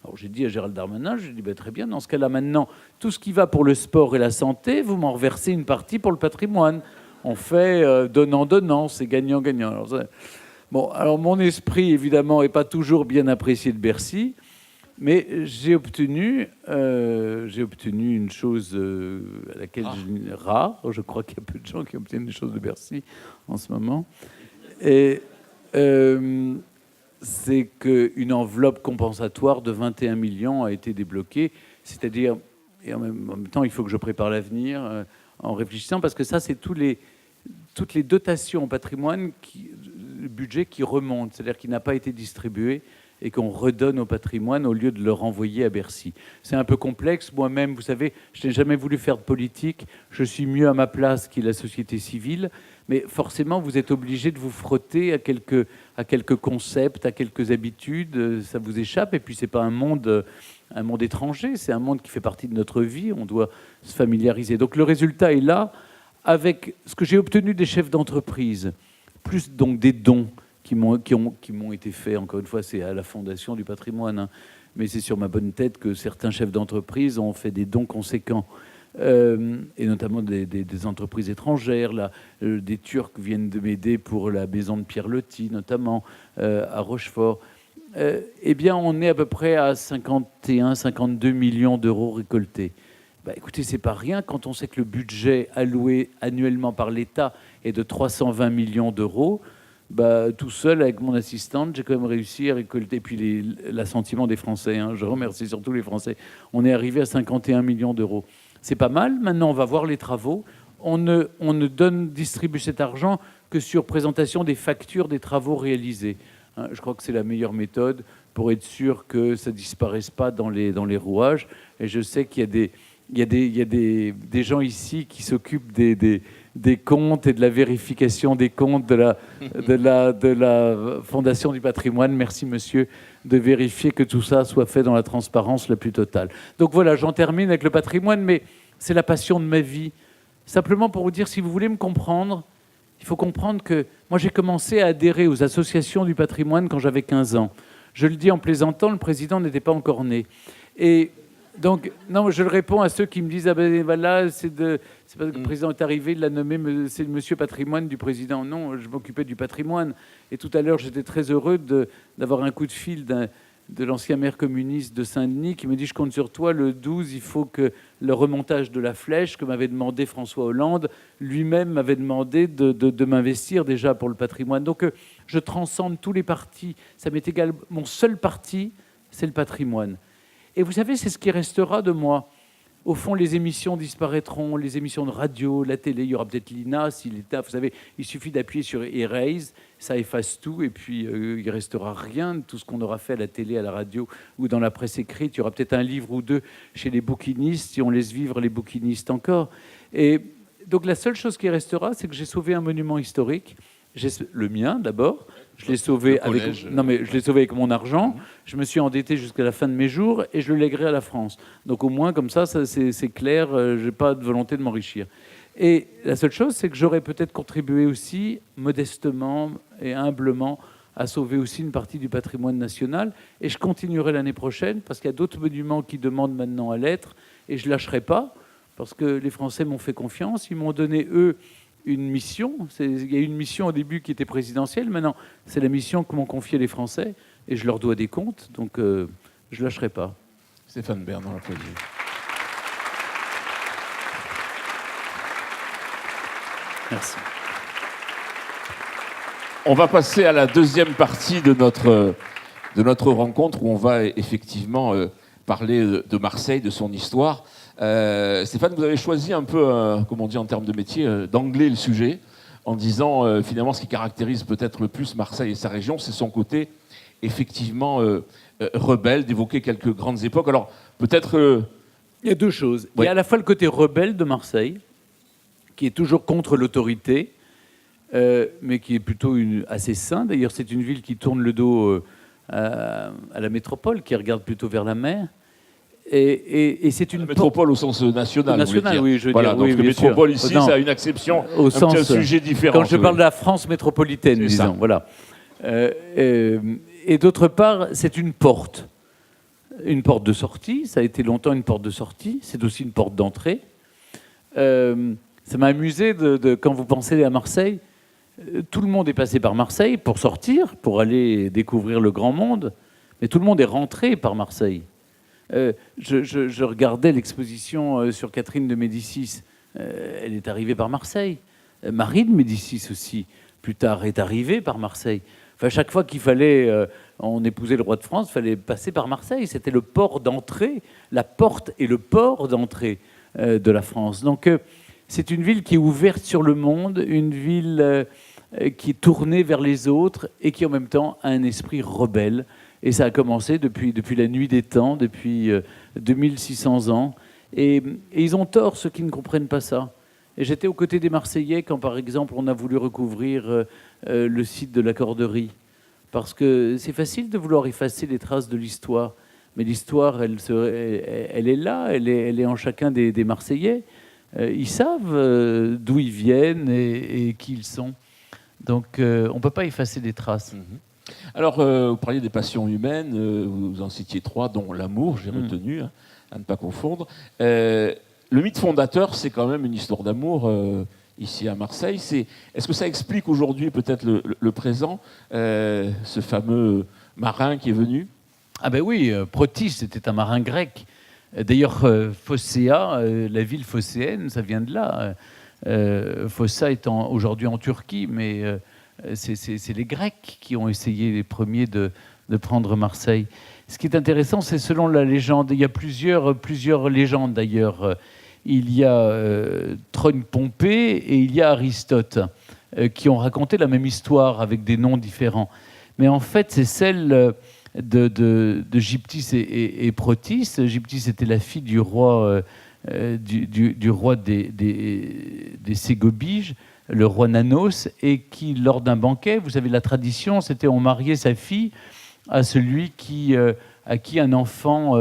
Alors j'ai dit à Gérald Darmanin, très bien, dans ce cas-là maintenant, tout ce qui va pour le sport et la santé, vous m'en reversez une partie pour le patrimoine. On fait donnant-donnant, c'est gagnant-gagnant. Alors mon esprit, évidemment, n'est pas toujours bien apprécié de Bercy, mais j'ai obtenu une chose à laquelle rare. Je crois qu'il y a peu de gens qui obtiennent des choses de Bercy en ce moment. Et c'est qu'une enveloppe compensatoire de 21 millions a été débloquée. C'est-à-dire, et en même temps, il faut que je prépare l'avenir en réfléchissant, parce que ça, c'est toutes les dotations au patrimoine, le budget qui remonte, c'est-à-dire qui n'a pas été distribué et qu'on redonne au patrimoine au lieu de le renvoyer à Bercy. C'est un peu complexe. Moi-même, vous savez, je n'ai jamais voulu faire de politique. Je suis mieux à ma place qu'est la société civile. Mais forcément, vous êtes obligé de vous frotter à quelques concepts, à quelques habitudes. Ça vous échappe. Et puis, ce n'est pas un monde étranger. C'est un monde qui fait partie de notre vie. On doit se familiariser. Donc, le résultat est là, avec ce que j'ai obtenu des chefs d'entreprise, plus donc des dons qui m'ont été faits. Encore une fois, c'est à la Fondation du patrimoine, mais c'est sur ma bonne tête que certains chefs d'entreprise ont fait des dons conséquents, et notamment des entreprises étrangères. Là, des Turcs viennent de m'aider pour la maison de Pierre Loti, notamment à Rochefort. Eh bien, on est à peu près à 51-52 millions d'euros récoltés. Écoutez, c'est pas rien quand on sait que le budget alloué annuellement par l'État est de 320 millions d'euros. Tout seul, avec mon assistante, j'ai quand même réussi à récolter, puis l'assentiment des Français, je remercie surtout les Français, on est arrivé à 51 millions d'euros. C'est pas mal. Maintenant, on va voir les travaux. On ne distribue cet argent que sur présentation des factures des travaux réalisés. Je crois que c'est la meilleure méthode pour être sûr que ça ne disparaisse pas dans les rouages. Et je sais qu'il y a des gens ici qui s'occupent des comptes et de la vérification des comptes de la Fondation du patrimoine. Merci, monsieur, de vérifier que tout ça soit fait dans la transparence la plus totale. Donc voilà, j'en termine avec le patrimoine, mais c'est la passion de ma vie. Simplement pour vous dire, si vous voulez me comprendre, il faut comprendre que moi j'ai commencé à adhérer aux associations du patrimoine quand j'avais 15 ans. Je le dis en plaisantant, le président n'était pas encore né. Et donc, non, je le réponds à ceux qui me disent « Ah ben voilà, c'est parce que le président est arrivé, il l'a nommé, c'est le monsieur patrimoine du président. » Non, je m'occupais du patrimoine. Et tout à l'heure, j'étais très heureux d'avoir un coup de fil de l'ancien maire communiste de Saint-Denis qui me dit « Je compte sur toi, le 12, il faut que le remontage de la flèche que m'avait demandé François Hollande, lui-même m'avait demandé de m'investir déjà pour le patrimoine. » Donc, je transcende tous les partis. Ça m'est égal. Mon seul parti, c'est le patrimoine. Et vous savez, c'est ce qui restera de moi. Au fond, les émissions disparaîtront, les émissions de radio, la télé, il y aura peut-être l'INA, si l'État, vous savez, il suffit d'appuyer sur Erase, ça efface tout, et puis il ne restera rien de tout ce qu'on aura fait à la télé, à la radio ou dans la presse écrite. Il y aura peut-être un livre ou deux chez les bouquinistes, si on laisse vivre les bouquinistes encore. Et donc la seule chose qui restera, c'est que j'ai sauvé un monument historique, le mien d'abord. Je l'ai sauvé avec mon argent. Je me suis endetté jusqu'à la fin de mes jours et je le lèguerai à la France. Donc au moins, comme ça c'est clair, je n'ai pas de volonté de m'enrichir. Et la seule chose, c'est que j'aurais peut-être contribué aussi, modestement et humblement, à sauver aussi une partie du patrimoine national. Et je continuerai l'année prochaine, parce qu'il y a d'autres monuments qui demandent maintenant à l'être, et je ne lâcherai pas, parce que les Français m'ont fait confiance. Ils m'ont donné, eux, une mission. Il y a eu une mission au début qui était présidentielle. Maintenant, c'est la mission que m'ont confiée les Français et je leur dois des comptes. Donc, je ne lâcherai pas. Stéphane Bern, on l'applaudit. Merci. On va passer à la deuxième partie de notre rencontre où on va effectivement parler de Marseille, de son histoire. Stéphane, vous avez choisi un peu, comme on dit en termes de métier, d'angler le sujet en disant finalement ce qui caractérise peut-être le plus Marseille et sa région, c'est son côté effectivement rebelle, d'évoquer quelques grandes époques. Alors peut-être... Il y a deux choses. Oui. Il y a à la fois le côté rebelle de Marseille, qui est toujours contre l'autorité, mais qui est plutôt assez sain. D'ailleurs, c'est une ville qui tourne le dos à la métropole, qui regarde plutôt vers la mer. Et c'est une métropole au sens national. National, oui, je veux voilà, dire. Donc oui, la métropole ici, ça a une acception, au sens, un sujet différent. Quand je parle de la France métropolitaine, disons, voilà. Et d'autre part, c'est une porte de sortie. Ça a été longtemps une porte de sortie. C'est aussi une porte d'entrée. Ça m'a amusé quand vous pensez à Marseille. Tout le monde est passé par Marseille pour sortir, pour aller découvrir le grand monde, mais tout le monde est rentré par Marseille. Je regardais l'exposition sur Catherine de Médicis. Elle est arrivée par Marseille. Marie de Médicis aussi, plus tard, est arrivée par Marseille. Enfin, chaque fois qu'il fallait, on épousait le roi de France, il fallait passer par Marseille. C'était le port d'entrée, la porte et le port d'entrée de la France. Donc, c'est une ville qui est ouverte sur le monde, une ville qui est tournée vers les autres et qui, en même temps, a un esprit rebelle. Et ça a commencé depuis la nuit des temps, depuis 2600 ans. Et ils ont tort, ceux qui ne comprennent pas ça. Et j'étais aux côtés des Marseillais quand, par exemple, on a voulu recouvrir le site de la Corderie. Parce que c'est facile de vouloir effacer les traces de l'histoire. Mais l'histoire, elle est là, elle est en chacun des Marseillais. Ils savent d'où ils viennent et qui ils sont. Donc, on ne peut pas effacer des traces. Alors, vous parliez des passions humaines, vous en citiez trois, dont l'amour, j'ai retenu, à ne pas confondre. Le mythe fondateur, c'est quand même une histoire d'amour ici à Marseille. Est-ce que ça explique aujourd'hui peut-être le présent, ce fameux marin qui est venu ? Ah ben oui, Protis, c'était un marin grec. D'ailleurs, Phocéa, la ville phocéenne, ça vient de là. Fossa étant aujourd'hui en Turquie, mais c'est les Grecs qui ont essayé les premiers de prendre Marseille. Ce qui est intéressant, c'est selon la légende. Il y a plusieurs légendes d'ailleurs. Il y a Trône Pompée et il y a Aristote qui ont raconté la même histoire avec des noms différents. Mais en fait, c'est celle de Gyptis et Protis. Gyptis était la fille du roi, du roi des Ségobiges, le roi Nanos, et qui, lors d'un banquet, vous savez, la tradition, c'était on mariait sa fille à celui à qui un enfant,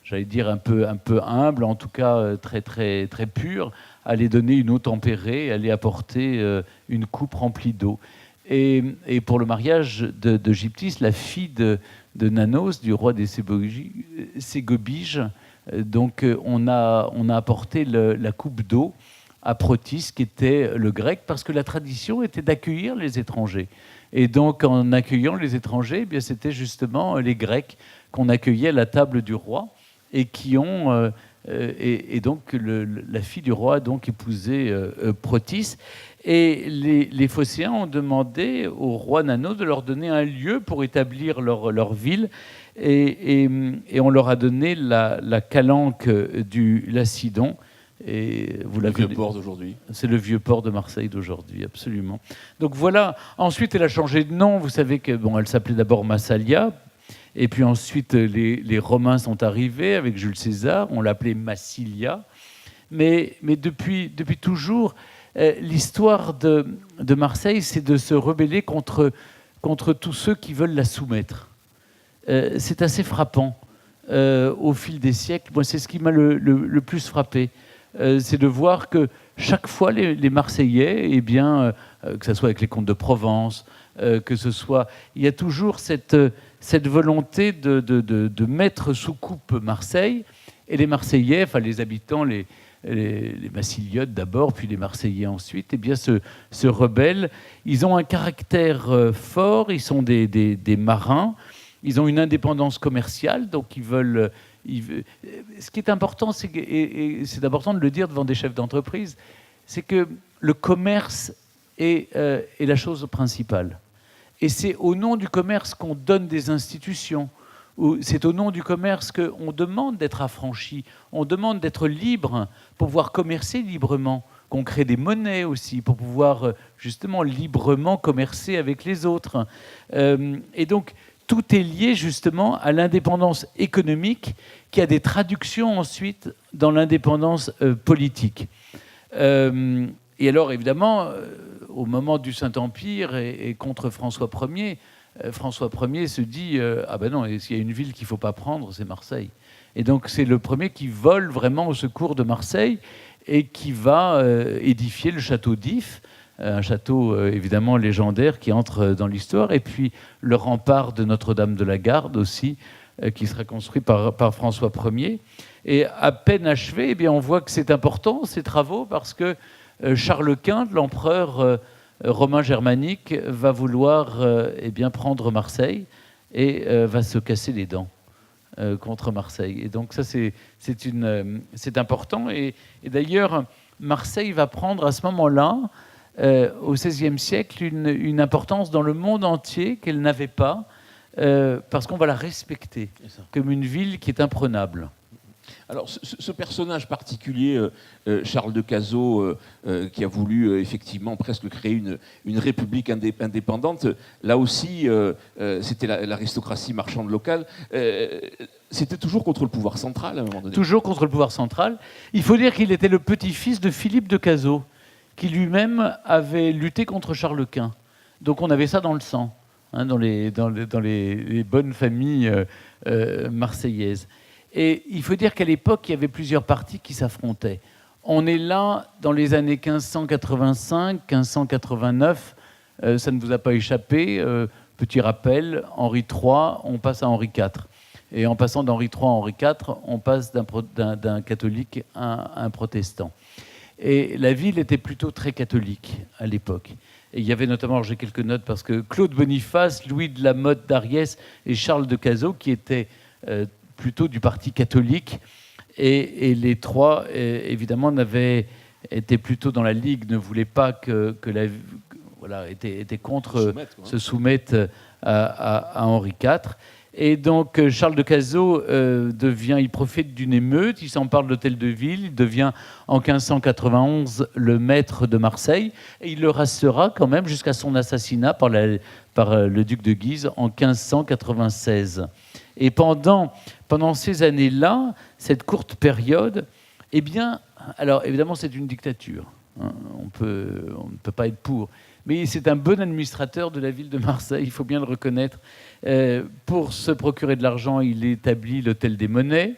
j'allais dire un peu humble, en tout cas très, très, très pur, allait donner une eau tempérée, allait apporter une coupe remplie d'eau. Et pour le mariage de Gyptis, la fille de Nanos, du roi des Ségobiges, donc on a apporté la coupe d'eau à Protis, qui était le grec, parce que la tradition était d'accueillir les étrangers. Et donc, en accueillant les étrangers, eh bien, c'était justement les Grecs qu'on accueillait à la table du roi et qui ont... et donc, la fille du roi a donc épousé Protis. Et les Phocéens ont demandé au roi Nanos de leur donner un lieu pour établir leur ville. Et on leur a donné la calanque du Lacidon. Et vous le vieux port d'aujourd'hui. C'est le vieux port de Marseille d'aujourd'hui, absolument. Donc voilà. Ensuite, elle a changé de nom. Vous savez que elle s'appelait d'abord Massalia. Et puis ensuite, les Romains sont arrivés avec Jules César. On l'appelait Massilia. Mais depuis toujours, l'histoire de Marseille, c'est de se rebeller contre tous ceux qui veulent la soumettre. C'est assez frappant au fil des siècles. Moi, c'est ce qui m'a le plus frappé. C'est de voir que chaque fois, les Marseillais, eh bien, que ce soit avec les comtes de Provence, que ce soit... Il y a toujours cette volonté de mettre sous coupe Marseille. Et les Marseillais, enfin les habitants, les Massiliotes d'abord, puis les Marseillais ensuite, eh bien, se rebellent. Ils ont un caractère fort, ils sont des marins, ils ont une indépendance commerciale, donc ils veulent... Ce qui est important, et c'est important de le dire devant des chefs d'entreprise, c'est que le commerce est la chose principale. Et c'est au nom du commerce qu'on donne des institutions. C'est au nom du commerce qu'on demande d'être affranchi, on demande d'être libre pour pouvoir commercer librement, qu'on crée des monnaies aussi pour pouvoir justement librement commercer avec les autres. Et donc, tout est lié justement à l'indépendance économique qui a des traductions ensuite dans l'indépendance politique. Et alors, évidemment, au moment du Saint-Empire et contre François Ier, François Ier se dit ah ben non, s'il y a une ville qu'il ne faut pas prendre, c'est Marseille. Et donc, c'est le premier qui vole vraiment au secours de Marseille et qui va édifier le château d'If, un château évidemment légendaire qui entre dans l'histoire, et puis le rempart de Notre-Dame de la Garde aussi, qui sera construit par François Ier. Et à peine achevé, eh bien, on voit que c'est important ces travaux parce que Charles Quint, l'empereur romain germanique, va vouloir eh bien, prendre Marseille et va se casser les dents contre Marseille. Et donc ça, c'est important. Et d'ailleurs, Marseille va prendre à ce moment-là, au XVIe siècle, une importance dans le monde entier qu'elle n'avait pas, parce qu'on va la respecter comme une ville qui est imprenable. Alors, ce personnage particulier, Charles de Cazaux, qui a voulu effectivement presque créer une république indépendante, là aussi, c'était l'aristocratie marchande locale. C'était toujours contre le pouvoir central, à un moment donné. Toujours contre le pouvoir central. Il faut dire qu'il était le petit-fils de Philippe de Cazaux, qui lui-même avait lutté contre Charles Quint. Donc on avait ça dans le sang, hein, dans les bonnes familles marseillaises. Et il faut dire qu'à l'époque, il y avait plusieurs partis qui s'affrontaient. On est là dans les années 1585, 1589. Ça ne vous a pas échappé. Petit rappel, Henri III, on passe à Henri IV. Et en passant d'Henri III à Henri IV, on passe d'un catholique à un protestant. Et la ville était plutôt très catholique à l'époque. Et il y avait notamment, j'ai quelques notes, parce que Claude Boniface, Louis de la Motte d'Ariès et Charles de Cazaux, qui étaient plutôt du parti catholique, et les trois, évidemment, étaient plutôt dans la Ligue, ne voulaient pas que étaient contre se soumettre à Henri IV. Et donc Charles de Cazaux il profite d'une émeute, il s'empare de l'hôtel de ville, il devient en 1591 le maître de Marseille, et il le restera quand même jusqu'à son assassinat par le duc de Guise en 1596. Et pendant ces années-là, cette courte période, eh bien, alors évidemment c'est une dictature, hein, on ne peut pas être pour, mais c'est un bon administrateur de la ville de Marseille, il faut bien le reconnaître. Pour se procurer de l'argent, il établit l'Hôtel des Monnaies.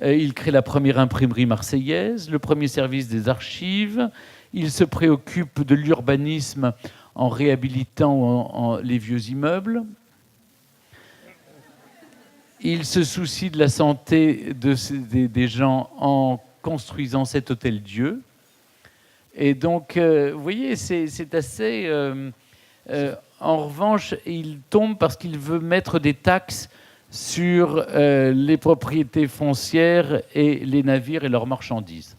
Il crée la première imprimerie marseillaise, le premier service des archives. Il se préoccupe de l'urbanisme en réhabilitant les vieux immeubles. Il se soucie de la santé des gens en construisant cet hôtel-Dieu. Et donc, vous voyez, c'est assez... en revanche, il tombe parce qu'il veut mettre des taxes sur les propriétés foncières et les navires et leurs marchandises.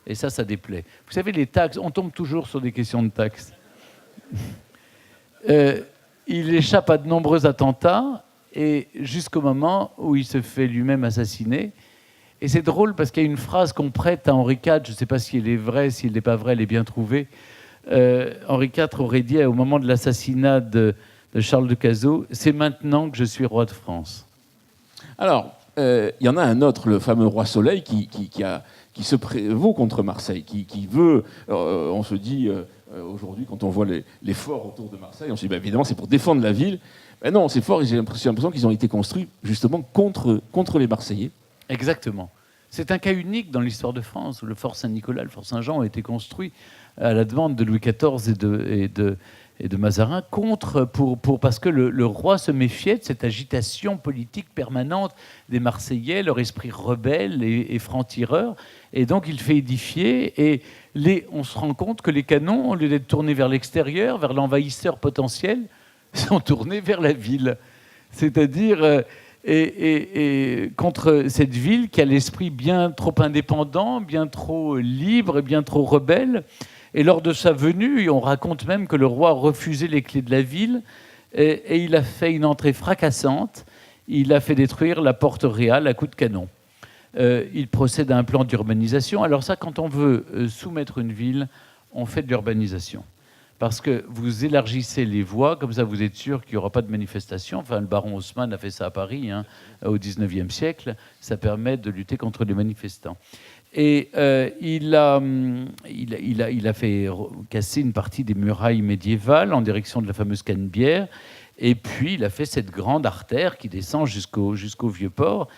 Et ça déplaît. Vous savez, les taxes, on tombe toujours sur des questions de taxes. Il échappe à de nombreux attentats, et jusqu'au moment où il se fait lui-même assassiner. Et c'est drôle parce qu'il y a une phrase qu'on prête à Henri IV, je ne sais pas si elle est vraie, si elle n'est pas vraie, elle est bien trouvée. Henri IV aurait dit au moment de l'assassinat de Charles de Cazaux, « C'est maintenant que je suis roi de France ». Alors, il y en a un autre, le fameux roi Soleil, qui se prévaut contre Marseille, qui veut, on se dit, aujourd'hui, quand on voit les forts autour de Marseille, on se dit, évidemment, c'est pour défendre la ville. Ben non, ces forts, j'ai l'impression qu'ils ont été construits justement contre les Marseillais. Exactement. C'est un cas unique dans l'histoire de France, où le fort Saint-Nicolas, le fort Saint-Jean ont été construits à la demande de Louis XIV et de Mazarin parce que le roi se méfiait de cette agitation politique permanente des Marseillais, leur esprit rebelle et franc-tireur. Et donc il fait édifier, et on se rend compte que les canons, au lieu d'être tournés vers l'extérieur, vers l'envahisseur potentiel, sont tournés vers la ville. C'est-à-dire... Et contre cette ville qui a l'esprit bien trop indépendant, bien trop libre, bien trop rebelle. Et lors de sa venue, on raconte même que le roi a refusé les clés de la ville et il a fait une entrée fracassante. Il a fait détruire la porte réale à coups de canon. Il procède à un plan d'urbanisation. Alors ça, quand on veut soumettre une ville, on fait de l'urbanisation. Parce que vous élargissez les voies, comme ça vous êtes sûr qu'il n'y aura pas de manifestation. Enfin, le baron Haussmann a fait ça à Paris, au XIXe siècle. Ça permet de lutter contre les manifestants. Et il a fait casser une partie des murailles médiévales en direction de la fameuse Canebière. Et puis, il a fait cette grande artère qui descend jusqu'au Vieux-Port.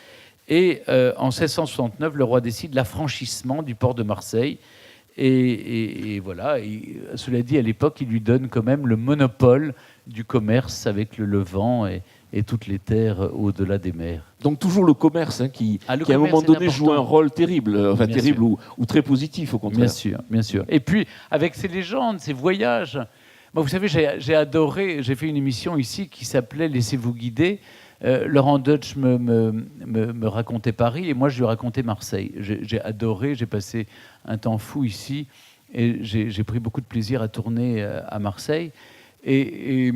Et en 1669, le roi décide l'affranchissement du port de Marseille. Et voilà, cela dit, à l'époque, il lui donne quand même le monopole du commerce avec le Levant et toutes les terres au-delà des mers. Donc toujours le commerce qui à un moment donné joue un rôle terrible, terrible ou très positif au contraire. Bien sûr, bien sûr. Et puis avec ces légendes, ces voyages, moi, vous savez, j'ai adoré, j'ai fait une émission ici qui s'appelait « Laissez-vous guider ». Laurent Deutsch me racontait Paris et moi je lui racontais Marseille. J'ai adoré, j'ai passé un temps fou ici et j'ai pris beaucoup de plaisir à tourner à Marseille. Et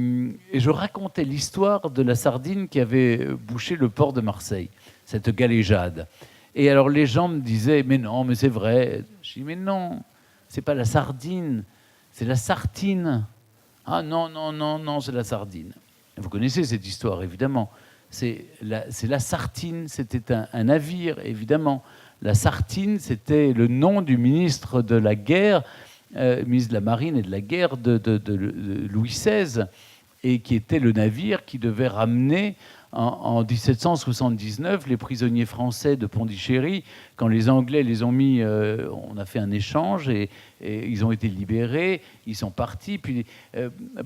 je racontais l'histoire de la sardine qui avait bouché le port de Marseille, cette galéjade. Et alors les gens me disaient « mais non, mais c'est vrai ». Je dis « mais non, c'est pas la sardine, c'est la sartine ». « Ah non, non, non, non, c'est la sardine ». Vous connaissez cette histoire, évidemment. C'est la Sartine, c'était un navire, évidemment. La Sartine, c'était le nom du ministre de la guerre, ministre de la Marine et de la guerre de Louis XVI, et qui était le navire qui devait ramener en 1779 les prisonniers français de Pondichéry. Quand les Anglais les ont mis, on a fait un échange et ils ont été libérés, ils sont partis. Puis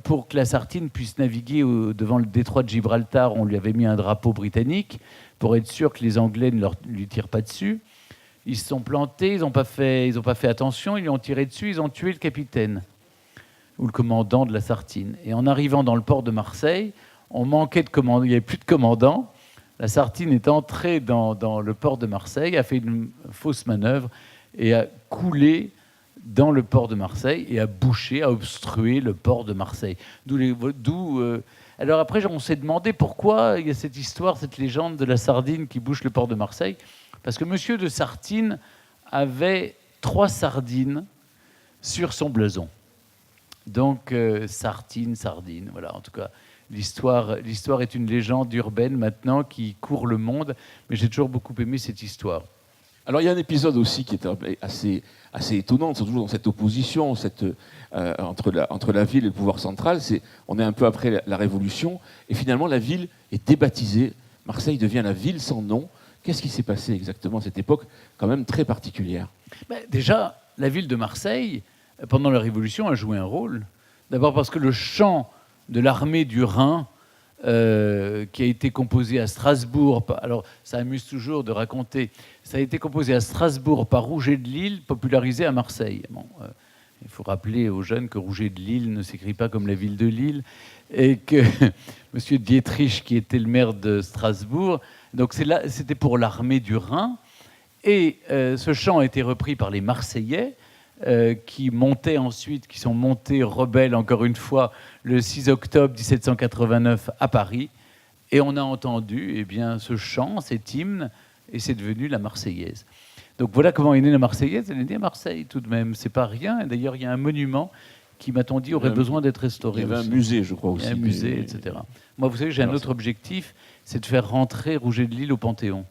pour que la Sartine puisse naviguer devant le détroit de Gibraltar, on lui avait mis un drapeau britannique pour être sûr que les Anglais ne lui tirent pas dessus. Ils se sont plantés, ils n'ont pas fait attention, ils lui ont tiré dessus, ils ont tué le capitaine ou le commandant de la Sartine. Et en arrivant dans le port de Marseille, on manquait de commandant, il n'y avait plus de commandant. La Sartine est entrée dans le port de Marseille, a fait une fausse manœuvre et a coulé dans le port de Marseille et a bouché, a obstrué le port de Marseille. Alors après, on s'est demandé pourquoi il y a cette histoire, cette légende de la sardine qui bouche le port de Marseille. Parce que Monsieur de Sartine avait 3 sardines sur son blason. Donc, sardine, voilà, en tout cas, l'histoire est une légende urbaine maintenant qui court le monde, mais j'ai toujours beaucoup aimé cette histoire. Alors, il y a un épisode aussi qui est assez étonnant, toujours dans cette opposition entre la ville et le pouvoir central. On est un peu après la Révolution, et finalement, la ville est débaptisée. Marseille devient la ville sans nom, Qu'est-ce qui s'est passé exactement à cette époque, quand même très particulière? Déjà, la ville de Marseille, pendant la Révolution, a joué un rôle. D'abord parce que le chant de l'armée du Rhin, qui a été composé à Strasbourg, alors ça amuse toujours de raconter, ça a été composé à Strasbourg par Rouget de Lille, popularisé à Marseille. Bon, il faut rappeler aux jeunes que Rouget de Lille ne s'écrit pas comme la ville de Lille, et que M. Dietrich, qui était le maire de Strasbourg, donc c'était pour l'armée du Rhin, et ce chant a été repris par les Marseillais, qui sont montés rebelles, encore une fois, le 6 octobre 1789 à Paris. Et on a entendu ce chant, cet hymne, et c'est devenu la Marseillaise. Donc voilà comment est née la Marseillaise. Elle est née à Marseille tout de même, c'est pas rien. Et d'ailleurs, il y a un monument qui, m'a-t-on dit, aurait besoin d'être restauré. Il y avait un musée, je crois aussi. Un musée, etc. Moi, vous savez, j'ai un autre objectif, c'est de faire rentrer Rouget de Lille au Panthéon.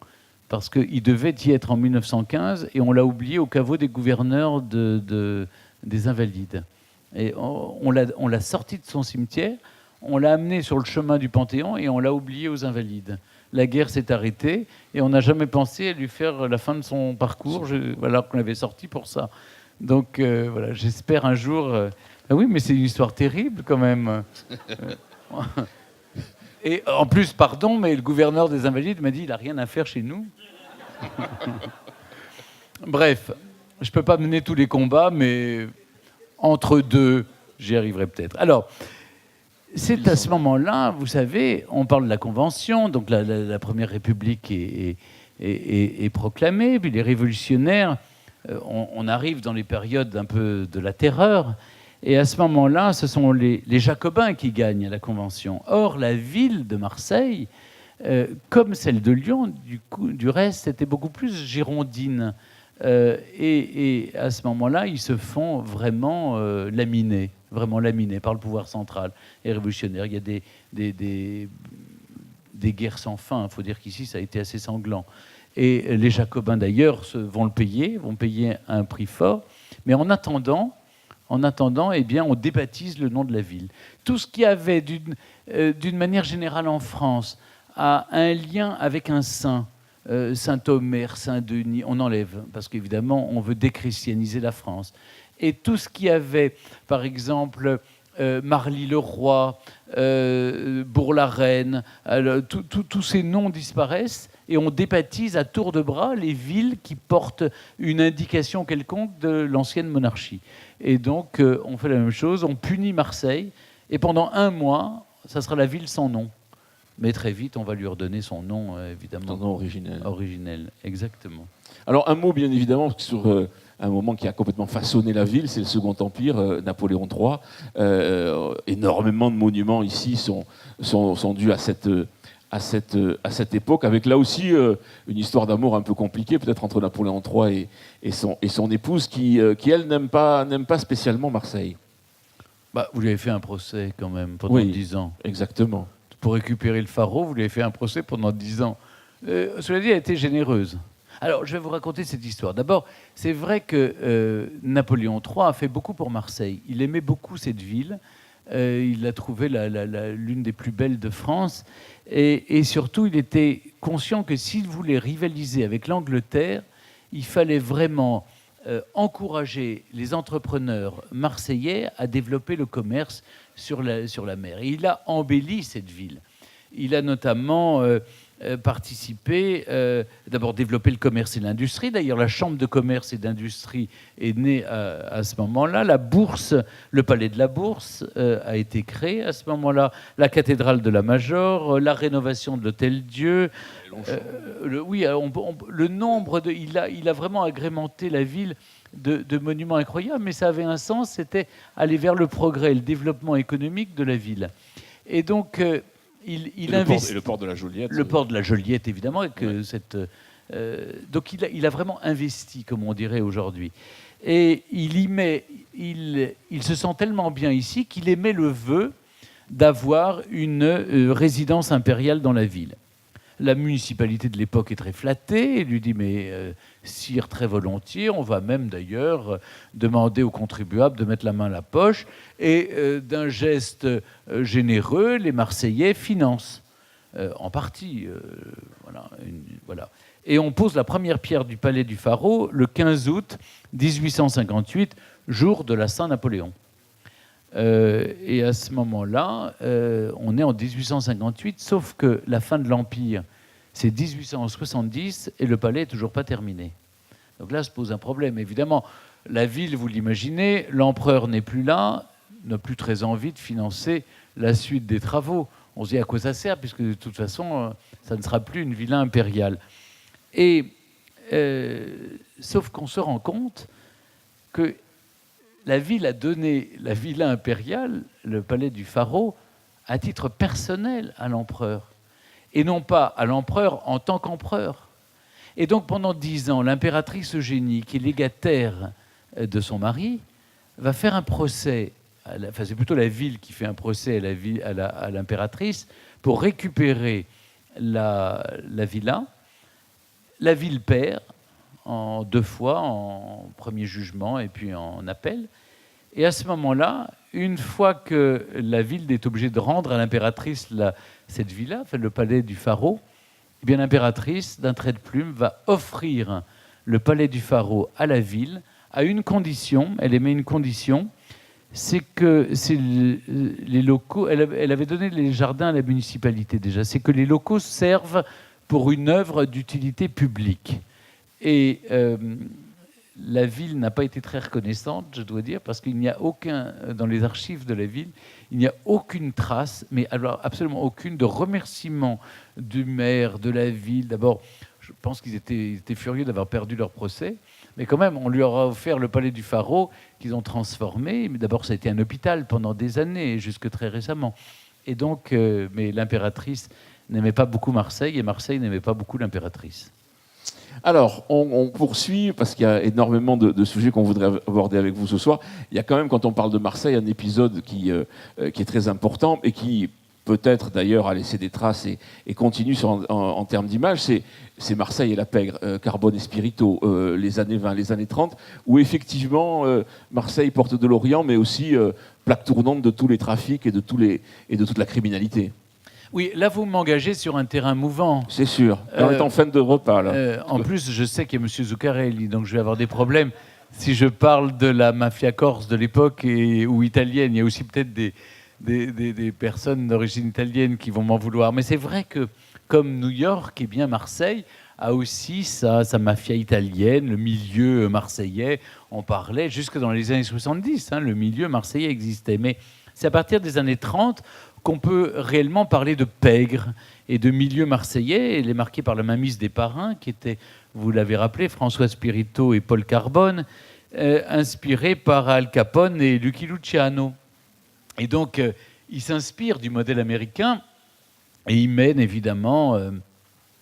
Parce qu'il devait y être en 1915 et on l'a oublié au caveau des gouverneurs des Invalides. Et on l'a sorti de son cimetière, on l'a amené sur le chemin du Panthéon et on l'a oublié aux Invalides. La guerre s'est arrêtée et on n'a jamais pensé à lui faire la fin de son parcours, alors qu'on l'avait sorti pour ça. Donc voilà, j'espère un jour... Ah oui, mais c'est une histoire terrible quand même. Et en plus, pardon, mais le gouverneur des Invalides m'a dit il n'a rien à faire chez nous. Bref, je ne peux pas mener tous les combats, mais entre deux, j'y arriverai peut-être. Alors, c'est à ce moment-là, vous savez, on parle de la Convention, donc la Première République est proclamée, puis les révolutionnaires, on arrive dans les périodes un peu de la terreur, et à ce moment-là, ce sont les Jacobins qui gagnent la Convention. Or, la ville de Marseille, comme celle de Lyon, du reste, était beaucoup plus girondine. Et à ce moment-là, ils se font vraiment laminer par le pouvoir central et révolutionnaire. Il y a des guerres sans fin. Il faut dire qu'ici, ça a été assez sanglant. Et les Jacobins, d'ailleurs, vont payer un prix fort. Mais en attendant, on débaptise le nom de la ville. Tout ce qui avait, d'une manière générale en France, a un lien avec un saint, Saint-Omer, Saint-Denis, on enlève, parce qu'évidemment, on veut déchristianiser la France. Et tout ce qui avait, par exemple, Marly-le-Roi, Bourg-la-Reine, tous ces noms disparaissent et on débaptise à tour de bras les villes qui portent une indication quelconque de l'ancienne monarchie. Et donc, on fait la même chose, on punit Marseille, et pendant 1 mois, ça sera la ville sans nom. Mais très vite, on va lui redonner son nom, évidemment. Son nom originel. Originel, exactement. Alors, un mot, bien évidemment, sur un moment qui a complètement façonné la ville, c'est le Second Empire, Napoléon III. Énormément de monuments ici sont dus à cette époque, avec là aussi une histoire d'amour un peu compliquée, peut-être entre Napoléon III et son épouse, qui elle, n'aime pas spécialement Marseille. Vous lui avez fait un procès, quand même, pendant 10 ans. Exactement. Pour récupérer le pharaon, vous lui avez fait un procès pendant 10 ans. Cela dit, elle a été généreuse. Alors, je vais vous raconter cette histoire. D'abord, c'est vrai que Napoléon III a fait beaucoup pour Marseille. Il aimait beaucoup cette ville. Il l'a trouvée l'une des plus belles de France. Et surtout, il était conscient que s'il voulait rivaliser avec l'Angleterre, il fallait vraiment encourager les entrepreneurs marseillais à développer le commerce sur la mer. Et il a embelli cette ville. Il a notamment participé, d'abord développer le commerce et l'industrie. D'ailleurs, la Chambre de commerce et d'industrie est née à ce moment-là. La bourse, le palais de la Bourse a été créé à ce moment-là. La cathédrale de la Major, la rénovation de l'Hôtel-Dieu. Le nombre de... Il a vraiment agrémenté la ville de monuments incroyables, mais ça avait un sens, c'était aller vers le progrès, le développement économique de la ville. Et donc... Il investit. Et le port de la Joliette. Le port de la Joliette, évidemment. Donc il a vraiment investi, comme on dirait aujourd'hui. Et il se sent tellement bien ici qu'il émet le vœu d'avoir une résidence impériale dans la ville. La municipalité de l'époque est très flattée et lui dit mais sire, très volontiers, on va même d'ailleurs demander aux contribuables de mettre la main à la poche et d'un geste généreux, les Marseillais financent en partie. Voilà. Et on pose la première pierre du palais du Pharaon le 15 août 1858, jour de la Saint-Napoléon. Et à ce moment-là, on est en 1858, sauf que la fin de l'Empire, c'est 1870 et le palais n'est toujours pas terminé. Donc là se pose un problème. Évidemment, la ville, vous l'imaginez, l'empereur n'est plus là, n'a plus très envie de financer la suite des travaux. On se dit à quoi ça sert, puisque de toute façon, ça ne sera plus une villa impériale. Et sauf qu'on se rend compte que la ville a donné la villa impériale, le palais du Pharaon, à titre personnel à l'empereur, et non pas à l'empereur en tant qu'empereur. Et donc pendant 10 ans, l'impératrice Eugénie, qui est légataire de son mari, va faire un procès, enfin c'est plutôt la ville qui fait un procès à l'impératrice pour récupérer la villa. La ville perd en 2 fois, en premier jugement et puis en appel. Et à ce moment-là, une fois que la ville est obligée de rendre à l'impératrice cette villa, enfin, le palais du Pharaon, eh bien l'impératrice, d'un trait de plume, va offrir le palais du Pharaon à la ville à une condition. Elle émet une condition, c'est que les locaux, elle avait donné les jardins à la municipalité déjà, c'est que les locaux servent pour une œuvre d'utilité publique. Et la ville n'a pas été très reconnaissante, je dois dire, parce qu'il n'y a dans les archives de la ville, il n'y a aucune trace, mais alors absolument aucune, de remerciement du maire, de la ville. D'abord, je pense qu'ils étaient furieux d'avoir perdu leur procès, mais quand même, on leur a offert le palais du Pharaon, qu'ils ont transformé. Mais d'abord, ça a été un hôpital pendant des années, jusque très récemment. Et donc, mais l'impératrice n'aimait pas beaucoup Marseille, et Marseille n'aimait pas beaucoup l'impératrice. Alors, on poursuit, parce qu'il y a énormément de sujets qu'on voudrait aborder avec vous ce soir. Il y a quand même, quand on parle de Marseille, un épisode qui est très important et qui, peut-être d'ailleurs, a laissé des traces et continue en termes d'image. C'est Marseille et la pègre, Carbone et Spirito, les années 20, les années 30, où effectivement, Marseille, porte de l'Orient, mais aussi plaque tournante de tous les trafics et de toute la criminalité. Oui, là, vous m'engagez sur un terrain mouvant. C'est sûr. On est en fin de repas, là. En plus, je sais qu'il y a M. Zuccarelli, donc je vais avoir des problèmes. Si je parle de la mafia corse de l'époque ou italienne, il y a aussi peut-être des personnes d'origine italienne qui vont m'en vouloir. Mais c'est vrai que, comme New York, eh bien Marseille a aussi sa mafia italienne, le milieu marseillais. On parlait jusque dans les années 70, le milieu marseillais existait. Mais c'est à partir des années 30 qu'on peut réellement parler de pègre et de milieu marseillais. Elle est marquée par la mainmise des parrains, qui étaient, vous l'avez rappelé, François Spirito et Paul Carbone, inspirés par Al Capone et Lucky Luciano. Et donc, il s'inspire du modèle américain et il mène évidemment,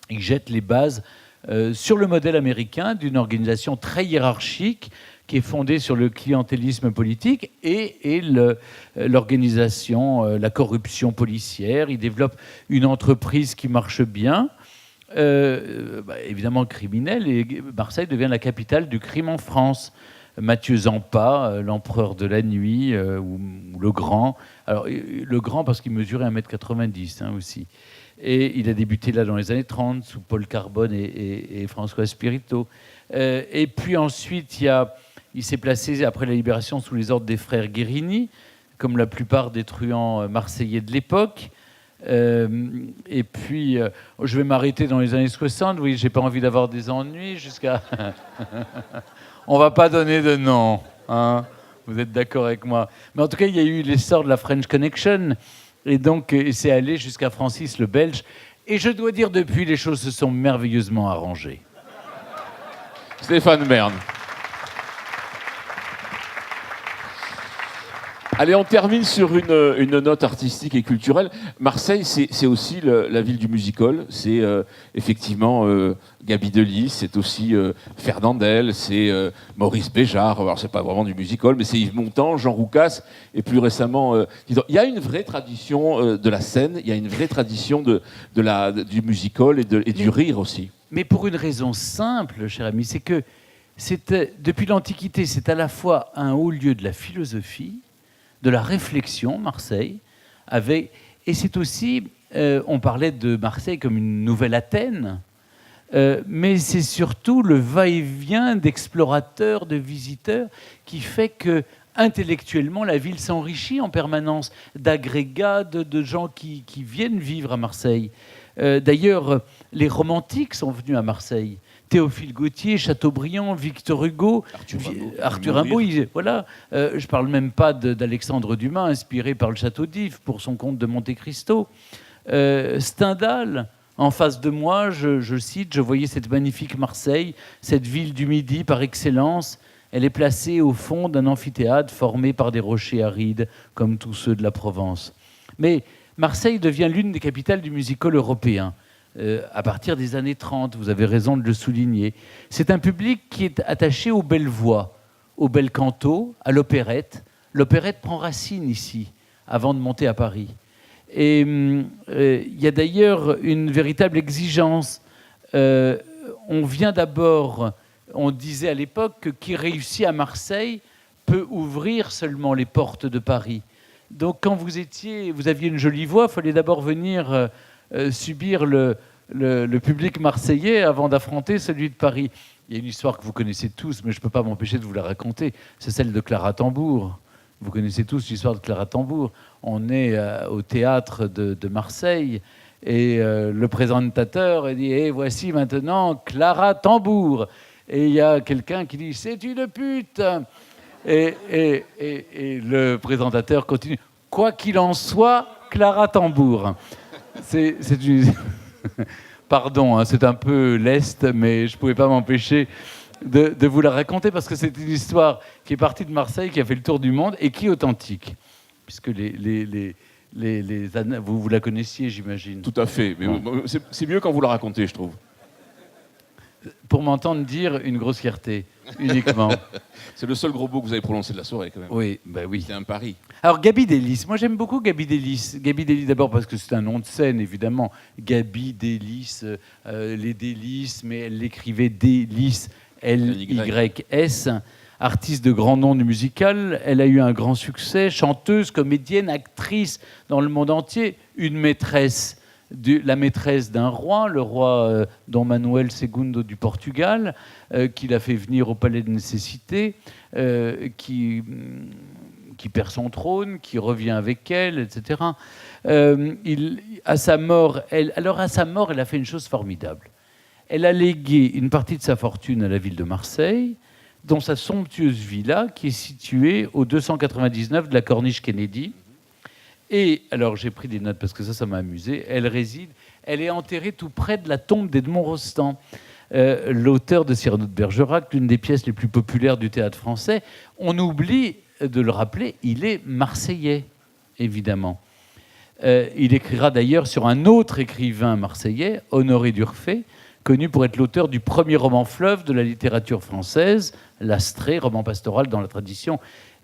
il jette les bases sur le modèle américain d'une organisation très hiérarchique qui est fondée sur le clientélisme politique et l'organisation, la corruption policière. Il développe une entreprise qui marche bien, évidemment criminelle, et Marseille devient la capitale du crime en France. Mathieu Zampa, l'empereur de la nuit, ou le Grand. Alors, le Grand parce qu'il mesurait 1m90 aussi. Et il a débuté là dans les années 30, sous Paul Carbone et François Spirito. Et puis ensuite, il s'est placé, après la libération, sous les ordres des frères Guérini, comme la plupart des truands marseillais de l'époque. Et puis, je vais m'arrêter dans les années 60. Oui, j'ai pas envie d'avoir des ennuis jusqu'à... On va pas donner de nom, hein. Vous êtes d'accord avec moi? Mais en tout cas, il y a eu l'essor de la French Connection, et donc c'est allé jusqu'à Francis le Belge. Et je dois dire, depuis, les choses se sont merveilleusement arrangées. Stéphane Bern. Allez, on termine sur une note artistique et culturelle. Marseille, c'est aussi la ville du musical. C'est effectivement Gaby Delis, c'est aussi Fernandel, c'est Maurice Béjart. Alors, c'est pas vraiment du musical, mais c'est Yves Montand, Jean Roucas, et plus récemment... il y a une vraie tradition de la scène, il y a une vraie tradition du musical et du rire aussi. Mais pour une raison simple, cher ami, c'est que depuis l'Antiquité, c'est à la fois un haut lieu de la philosophie, de la réflexion, Marseille, et c'est aussi on parlait de Marseille comme une nouvelle Athènes, mais c'est surtout le va-et-vient d'explorateurs, de visiteurs, qui fait que intellectuellement, la ville s'enrichit en permanence d'agrégats, de gens qui viennent vivre à Marseille. D'ailleurs, les romantiques sont venus à Marseille. Théophile Gautier, Chateaubriand, Victor Hugo, Arthur Rimbaud. Voilà. Je ne parle même pas d'Alexandre Dumas, inspiré par le Château d'If pour son conte de Monte Cristo. Stendhal, en face de moi, je cite, je voyais cette magnifique Marseille, cette ville du Midi par excellence. Elle est placée au fond d'un amphithéâtre formé par des rochers arides, comme tous ceux de la Provence. Mais Marseille devient l'une des capitales du musical européen, à partir des années 30, vous avez raison de le souligner. C'est un public qui est attaché aux belles voix, aux belles cantos, à l'opérette. L'opérette prend racine ici, avant de monter à Paris. Et il y a d'ailleurs une véritable exigence. On vient d'abord... On disait à l'époque que qui réussit à Marseille peut ouvrir seulement les portes de Paris. Donc quand vous aviez une jolie voix, il fallait d'abord venir subir le public marseillais avant d'affronter celui de Paris. Il y a une histoire que vous connaissez tous, mais je ne peux pas m'empêcher de vous la raconter. C'est celle de Clara Tambour. Vous connaissez tous l'histoire de Clara Tambour. On est au théâtre de Marseille et le présentateur dit « Et voici maintenant Clara Tambour ». Et il y a quelqu'un qui dit « C'est une pute !» et le présentateur continue « Quoi qu'il en soit, Clara Tambour !» C'est une... Pardon, hein, c'est un peu leste, mais je ne pouvais pas m'empêcher de vous la raconter parce que c'est une histoire qui est partie de Marseille, qui a fait le tour du monde et qui est authentique. Puisque vous la connaissiez, j'imagine. Tout à fait. Mais c'est mieux quand vous la racontez, je trouve. Pour m'entendre dire une grossièreté, uniquement. C'est le seul gros mot que vous avez prononcé de la soirée, quand même. Oui, bah oui. C'est un pari. Alors, Gaby Delis. Moi, j'aime beaucoup Gaby Delis. Gaby Delis, d'abord, parce que c'est un nom de scène, évidemment. Gaby Delis, les délices, mais elle l'écrivait Delis, L-Y-S. Artiste de grand nom du musical. Elle a eu un grand succès. Chanteuse, comédienne, actrice dans le monde entier. Une maîtresse. La maîtresse d'un roi, le roi Dom Manuel II du Portugal, qui l'a fait venir au palais de nécessité, qui perd son trône, qui revient avec elle, etc. À sa mort, elle a fait une chose formidable. Elle a légué une partie de sa fortune à la ville de Marseille, dans sa somptueuse villa qui est située au 299 de la Corniche Kennedy. Et, alors j'ai pris des notes parce que ça m'a amusé, elle est enterrée tout près de la tombe d'Edmond Rostand, l'auteur de Cyrano de Bergerac, l'une des pièces les plus populaires du théâtre français. On oublie de le rappeler, il est marseillais, évidemment. Il écrira d'ailleurs sur un autre écrivain marseillais, Honoré d'Urfé, connu pour être l'auteur du premier roman fleuve de la littérature française, L'Astrée, roman pastoral dans la tradition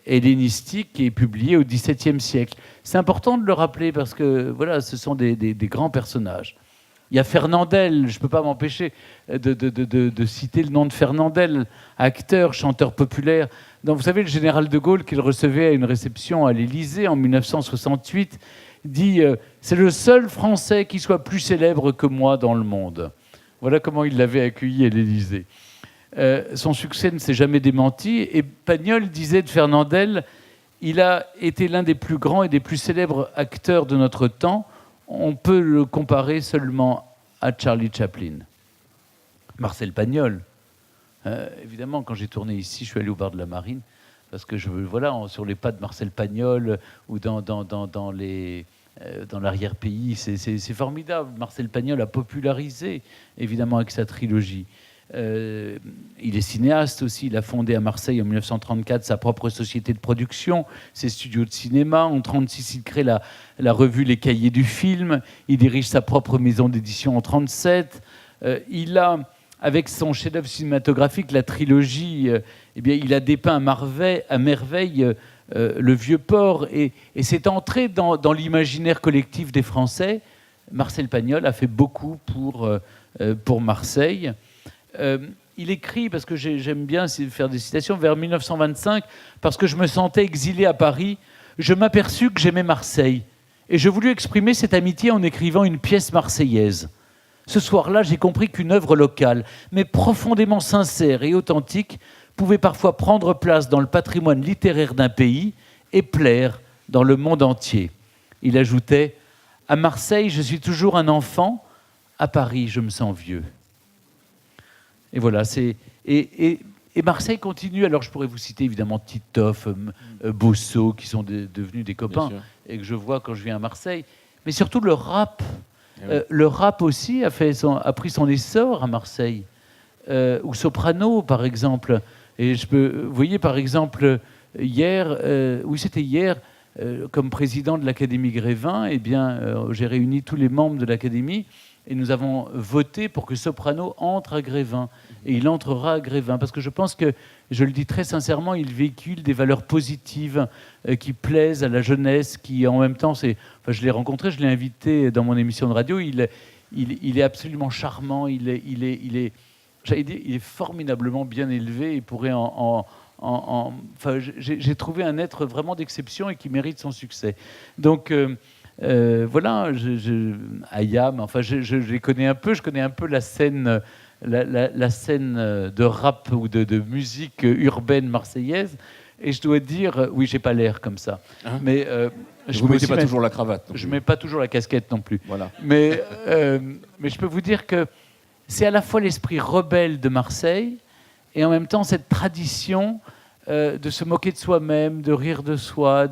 hellénistique, qui est publié au XVIIe siècle. C'est important de le rappeler parce que voilà, ce sont des grands personnages. Il y a Fernandel, je ne peux pas m'empêcher de citer le nom de Fernandel, acteur, chanteur populaire. Donc, vous savez, le général de Gaulle, qu'il recevait à une réception à l'Élysée en 1968, dit « C'est le seul Français qui soit plus célèbre que moi dans le monde ». Voilà comment il l'avait accueilli à l'Élysée. Son succès ne s'est jamais démenti. Et Pagnol disait de Fernandel, il a été l'un des plus grands et des plus célèbres acteurs de notre temps. On peut le comparer seulement à Charlie Chaplin. Marcel Pagnol. Évidemment, quand j'ai tourné ici, je suis allé au bar de la Marine, parce que sur les pas de Marcel Pagnol ou dans l'arrière-pays, c'est formidable. Marcel Pagnol a popularisé, évidemment, avec sa trilogie. Il est cinéaste aussi. Il a fondé à Marseille en 1934 sa propre société de production, ses studios de cinéma. En 1936, il crée la revue Les Cahiers du film. Il dirige sa propre maison d'édition en 1937. Il a, avec son chef-d'œuvre cinématographique, la trilogie, il a dépeint à merveille le Vieux-Port. Et c'est entré dans l'imaginaire collectif des Français. Marcel Pagnol a fait beaucoup pour Marseille. Il écrit, parce que j'aime bien faire des citations, vers 1925, parce que je me sentais exilé à Paris, je m'aperçus que j'aimais Marseille Et je voulus exprimer cette amitié en écrivant une pièce marseillaise. Ce soir-là, j'ai compris qu'une œuvre locale, mais profondément sincère et authentique, pouvait parfois prendre place dans le patrimoine littéraire d'un pays et plaire dans le monde entier. Il ajoutait « À Marseille, je suis toujours un enfant. À Paris, je me sens vieux. » Et voilà, et Marseille continue. Alors, je pourrais vous citer évidemment Titoff, Bosso, qui sont devenus des copains et que je vois quand je viens à Marseille. Mais surtout le rap. Le rap aussi a pris son essor à Marseille. Ou Soprano, par exemple. Et vous voyez, par exemple, hier, comme président de l'Académie Grévin, eh bien, j'ai réuni tous les membres de l'Académie et nous avons voté pour que Soprano entre à Grévin. Et il entrera à Grévin, parce que je pense que, je le dis très sincèrement, il véhicule des valeurs positives qui plaisent à la jeunesse, qui en même temps, je l'ai rencontré, je l'ai invité dans mon émission de radio, il est absolument charmant, il est formidablement bien élevé et pourrait j'ai trouvé un être vraiment d'exception et qui mérite son succès. Donc voilà, Ayam, je les connais un peu, je connais un peu la scène. La scène de rap ou de musique urbaine marseillaise, et je dois dire, oui, j'ai pas l'air comme ça, mais vous ne mettez pas toujours la cravate. Je mets pas toujours la casquette non plus. Voilà. Mais je peux vous dire que c'est à la fois l'esprit rebelle de Marseille et en même temps cette tradition de se moquer de soi-même, de rire de soi,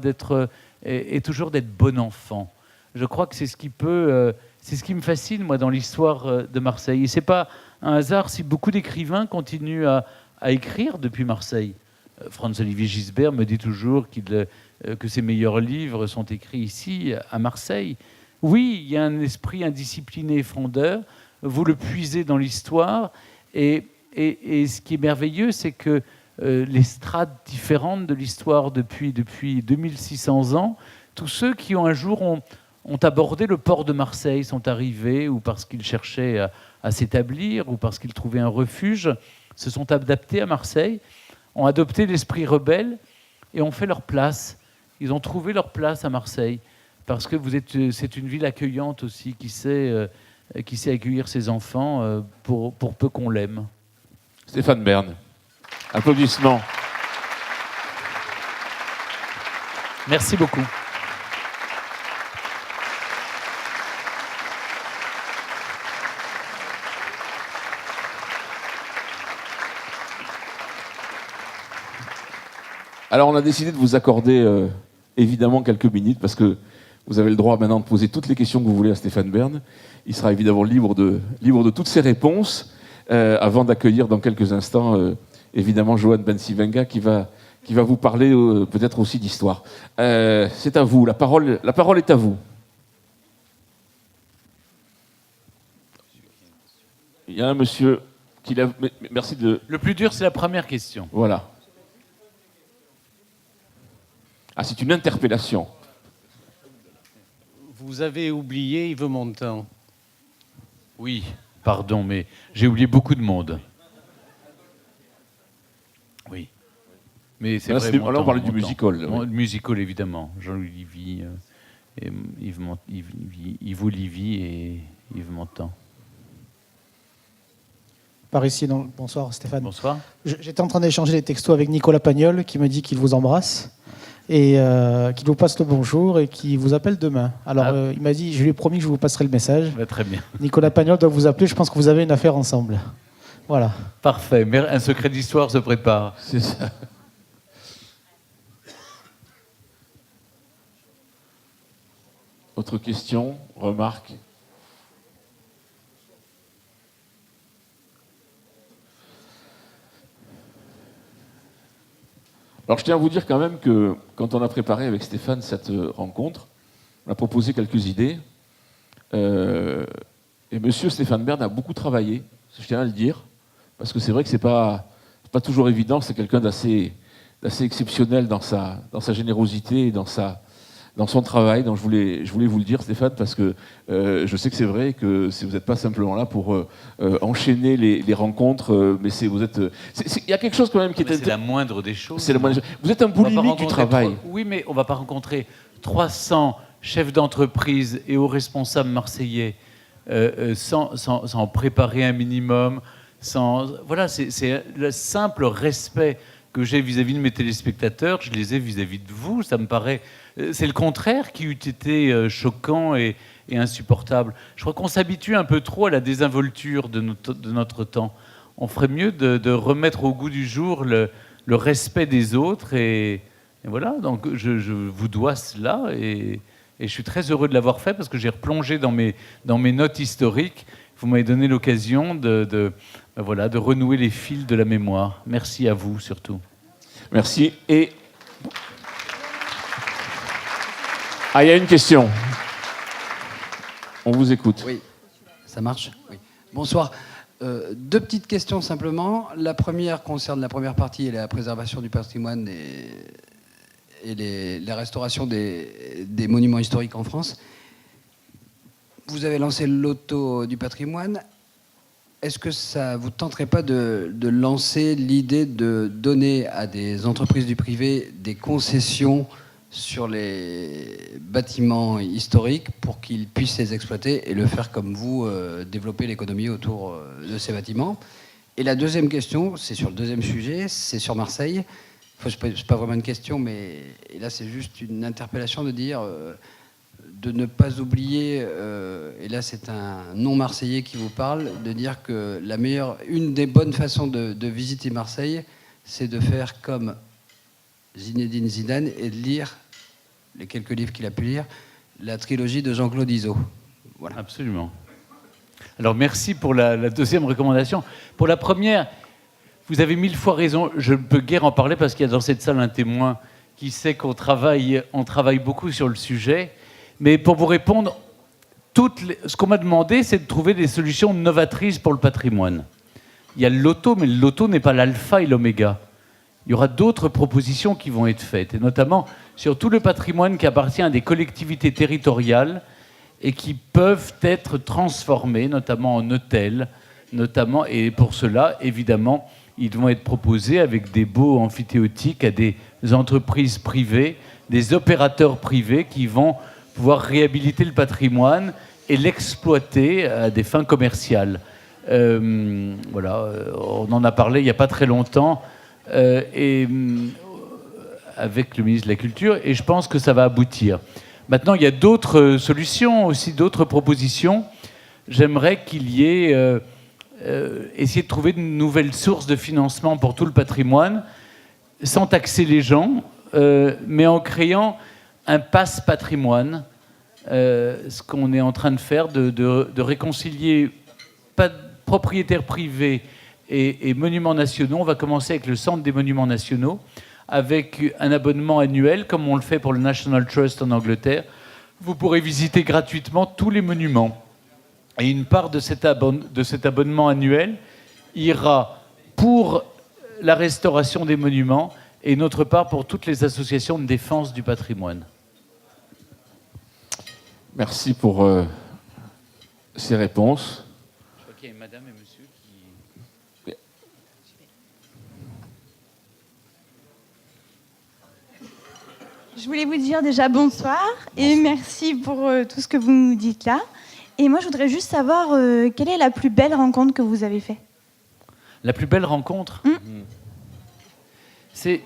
et toujours d'être bon enfant. Je crois que c'est ce qui me fascine moi dans l'histoire de Marseille. Et c'est pas un hasard si beaucoup d'écrivains continuent à écrire depuis Marseille. Franz-Olivier Gisbert me dit toujours que ses meilleurs livres sont écrits ici, à Marseille. Oui, il y a un esprit indiscipliné et frondeur, vous le puisez dans l'histoire, et ce qui est merveilleux, c'est que les strates différentes de l'histoire depuis 2600 ans, tous ceux qui un jour ont abordé le port de Marseille, sont arrivés, ou parce qu'ils cherchaient à s'établir, ou parce qu'ils trouvaient un refuge, se sont adaptés à Marseille, ont adopté l'esprit rebelle et ont fait leur place. Ils ont trouvé leur place à Marseille, parce que c'est une ville accueillante aussi, qui sait accueillir ses enfants pour peu qu'on l'aime. Stéphane Bern. Applaudissements. Merci beaucoup. Alors, on a décidé de vous accorder évidemment quelques minutes parce que vous avez le droit maintenant de poser toutes les questions que vous voulez à Stéphane Bern. Il sera évidemment libre de toutes ses réponses avant d'accueillir dans quelques instants évidemment Johan Bensivenga qui va vous parler peut-être aussi d'histoire. C'est à vous, la parole est à vous. Il y a un monsieur qui lève... Merci de... Le plus dur, c'est la première question. Voilà. Ah, c'est une interpellation. Vous avez oublié Yves Montand. Oui, pardon, mais j'ai oublié beaucoup de monde. Oui. Mais c'est vrai. Alors on parlait du musical. Le musical, évidemment. Jean-Louis Livy, Yves Olivier et Yves Montand. Par ici, bonsoir Stéphane. Bonsoir. J'étais en train d'échanger des textos avec Nicolas Pagnol qui me dit qu'il vous embrasse et qu'il vous passe le bonjour et qu'il vous appelle demain. Alors il m'a dit, je lui ai promis que je vous passerai le message. Bah, très bien. Nicolas Pagnol doit vous appeler, je pense que vous avez une affaire ensemble. Voilà. Parfait, mais un secret d'histoire se prépare. C'est ça. Autre question, remarque? Alors je tiens à vous dire quand même que quand on a préparé avec Stéphane cette rencontre, on a proposé quelques idées. Et monsieur Stéphane Bern a beaucoup travaillé, je tiens à le dire, parce que c'est vrai que c'est pas toujours évident, c'est quelqu'un d'assez exceptionnel dans sa générosité et dans son travail. Donc je voulais vous le dire, Stéphane, parce que je sais que c'est vrai que vous n'êtes pas simplement là pour enchaîner les rencontres, mais il y a quelque chose quand même qui est... C'est la moindre des choses. Vous êtes un boulimique du travail. Oui, mais on ne va pas rencontrer 300 chefs d'entreprise et aux responsables marseillais sans préparer un minimum. Voilà, c'est le simple respect que j'ai vis-à-vis de mes téléspectateurs, je les ai vis-à-vis de vous. Ça me paraît... C'est le contraire qui eût été choquant et insupportable. Je crois qu'on s'habitue un peu trop à la désinvolture de notre temps. On ferait mieux de remettre au goût du jour le respect des autres. Et voilà, donc je vous dois cela. Et je suis très heureux de l'avoir fait parce que j'ai replongé dans mes notes historiques. Vous m'avez donné l'occasion de renouer les fils de la mémoire. Merci à vous, surtout. Merci. Et... Ah, il y a une question. On vous écoute. Oui, ça marche. Oui. Bonsoir. Deux petites questions simplement. La première concerne la première partie et la préservation du patrimoine et la restauration des monuments historiques en France. Vous avez lancé le loto du patrimoine. Est-ce que ça vous tenterait pas de lancer l'idée de donner à des entreprises du privé des concessions sur les bâtiments historiques pour qu'ils puissent les exploiter et le faire comme vous, développer l'économie autour de ces bâtiments? Et la deuxième question, c'est sur le deuxième sujet, c'est sur Marseille. Enfin, c'est pas vraiment une question, mais et là c'est juste une interpellation de dire de ne pas oublier, et là c'est un non-marseillais qui vous parle, de dire que une des bonnes façons de visiter Marseille, c'est de faire comme Zinedine Zidane et de lire les quelques livres qu'il a pu lire, la trilogie de Jean-Claude Izzo. Voilà. Absolument. Alors merci pour la deuxième recommandation. Pour la première, vous avez 1000 fois raison. Je ne peux guère en parler parce qu'il y a dans cette salle un témoin qui sait qu'on travaille beaucoup sur le sujet. Mais pour vous répondre, ce qu'on m'a demandé, c'est de trouver des solutions novatrices pour le patrimoine. Il y a le loto, mais le loto n'est pas l'alpha et l'oméga. Il y aura d'autres propositions qui vont être faites, et notamment sur tout le patrimoine qui appartient à des collectivités territoriales et qui peuvent être transformés, notamment en hôtels, et pour cela, évidemment, ils vont être proposés avec des baux amphithéotiques à des entreprises privées, des opérateurs privés qui vont pouvoir réhabiliter le patrimoine et l'exploiter à des fins commerciales. Voilà, on en a parlé il n'y a pas très longtemps avec le ministre de la Culture, et je pense que ça va aboutir. Maintenant, il y a d'autres solutions, aussi d'autres propositions. J'aimerais qu'il y ait essayer de trouver de nouvelles sources de financement pour tout le patrimoine, sans taxer les gens, mais en créant un pass patrimoine, ce qu'on est en train de faire, de réconcilier propriétaires privés et monuments nationaux. On va commencer avec le Centre des monuments nationaux, avec un abonnement annuel, comme on le fait pour le National Trust en Angleterre. Vous pourrez visiter gratuitement tous les monuments. Et une part de cet abonnement annuel ira pour la restauration des monuments et une autre part pour toutes les associations de défense du patrimoine. Merci pour ces réponses. Je crois qu'il y a madame et monsieur qui... Je voulais vous dire déjà bonsoir et merci pour tout ce que vous nous dites là. Et moi, je voudrais juste savoir quelle est la plus belle rencontre que vous avez faite. La plus belle rencontre C'est...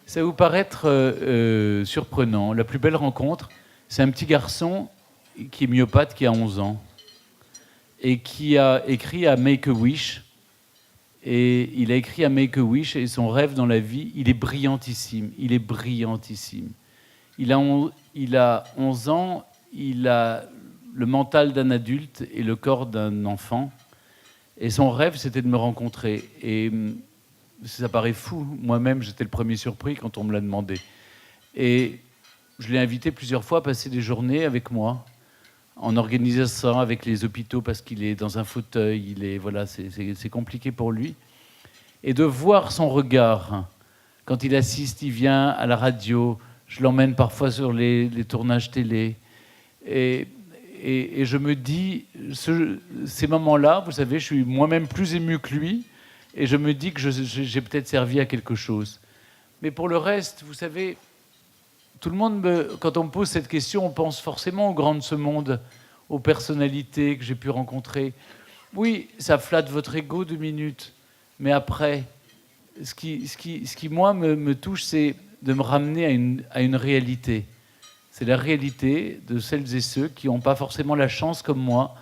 Ça va vous paraître surprenant. La plus belle rencontre, c'est un petit garçon qui est myopathe, qui a 11 ans, et qui a écrit à Make-A-Wish. Et il a écrit à Make-A-Wish, et son rêve dans la vie, il est brillantissime. Il est brillantissime. Il a 11 ans, il a le mental d'un adulte et le corps d'un enfant. Et son rêve, c'était de me rencontrer. Et ça paraît fou. Moi-même, j'étais le premier surpris quand on me l'a demandé. Et je l'ai invité plusieurs fois à passer des journées avec moi, en organisant ça avec les hôpitaux, parce qu'il est dans un fauteuil. Voilà, c'est compliqué pour lui. Et de voir son regard, quand il assiste, il vient à la radio, je l'emmène parfois sur les tournages télé. Et je me dis, ces moments-là, vous savez, je suis moi-même plus ému que lui, et je me dis que j'ai peut-être servi à quelque chose. Mais pour le reste, vous savez, tout le monde, quand on me pose cette question, on pense forcément aux grands de ce monde, aux personnalités que j'ai pu rencontrer. Oui, ça flatte votre ego 2 minutes, mais après, ce qui moi, me touche, c'est de me ramener à une réalité. C'est la réalité de celles et ceux qui n'ont pas forcément la chance, comme moi,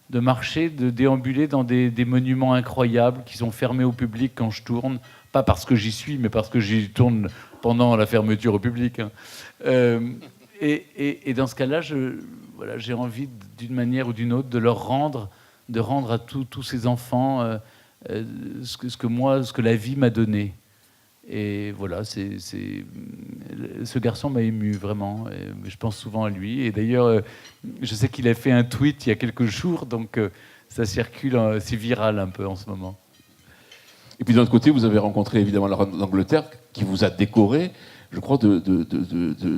de marcher, de déambuler dans des monuments incroyables qui sont fermés au public quand je tourne. Pas parce que j'y suis, mais parce que j'y tourne pendant la fermeture au public. Hein. Et dans ce cas-là, j'ai envie, d'une manière ou d'une autre, de rendre à tous ces enfants ce que la vie m'a donné. Et voilà, ce garçon m'a ému vraiment. Et je pense souvent à lui. Et d'ailleurs, je sais qu'il a fait un tweet il y a quelques jours, donc ça circule, c'est viral un peu en ce moment. Et puis d'un autre côté, vous avez rencontré évidemment la reine d'Angleterre qui vous a décoré, je crois, de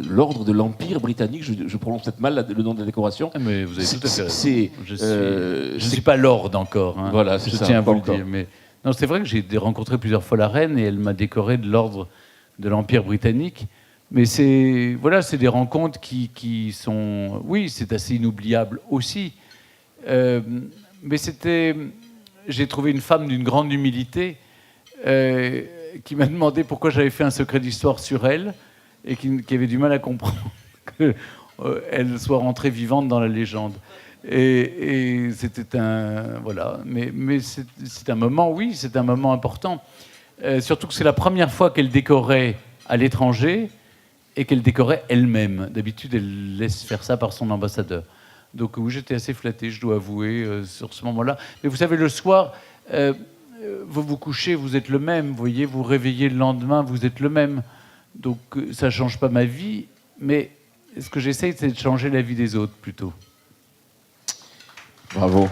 l'ordre de l'Empire britannique. Je prononce peut-être mal le nom de la décoration. Ah, mais vous avez tout à fait raison. Je ne c'est suis pas lord encore. Hein. Voilà, c'est je ça, tiens à vous le encore. dire. Mais non, c'est vrai que j'ai rencontré plusieurs fois la reine et elle m'a décoré de l'ordre de l'Empire britannique. Mais c'est des rencontres qui sont... Oui, c'est assez inoubliable aussi. Mais j'ai trouvé une femme d'une grande humilité qui m'a demandé pourquoi j'avais fait un secret d'histoire sur elle et qui avait du mal à comprendre qu'elle soit rentrée vivante dans la légende. Et c'était voilà. Mais c'est un moment, oui, c'est un moment important. Surtout que c'est la première fois qu'elle décorait à l'étranger et qu'elle décorait elle-même. D'habitude, elle laisse faire ça par son ambassadeur. Donc oui, j'étais assez flatté, je dois avouer, sur ce moment-là. Mais vous savez, le soir, vous vous couchez, vous êtes le même. Vous voyez, vous réveillez le lendemain, vous êtes le même. Donc ça ne change pas ma vie, mais ce que j'essaye, c'est de changer la vie des autres, plutôt. Bravo.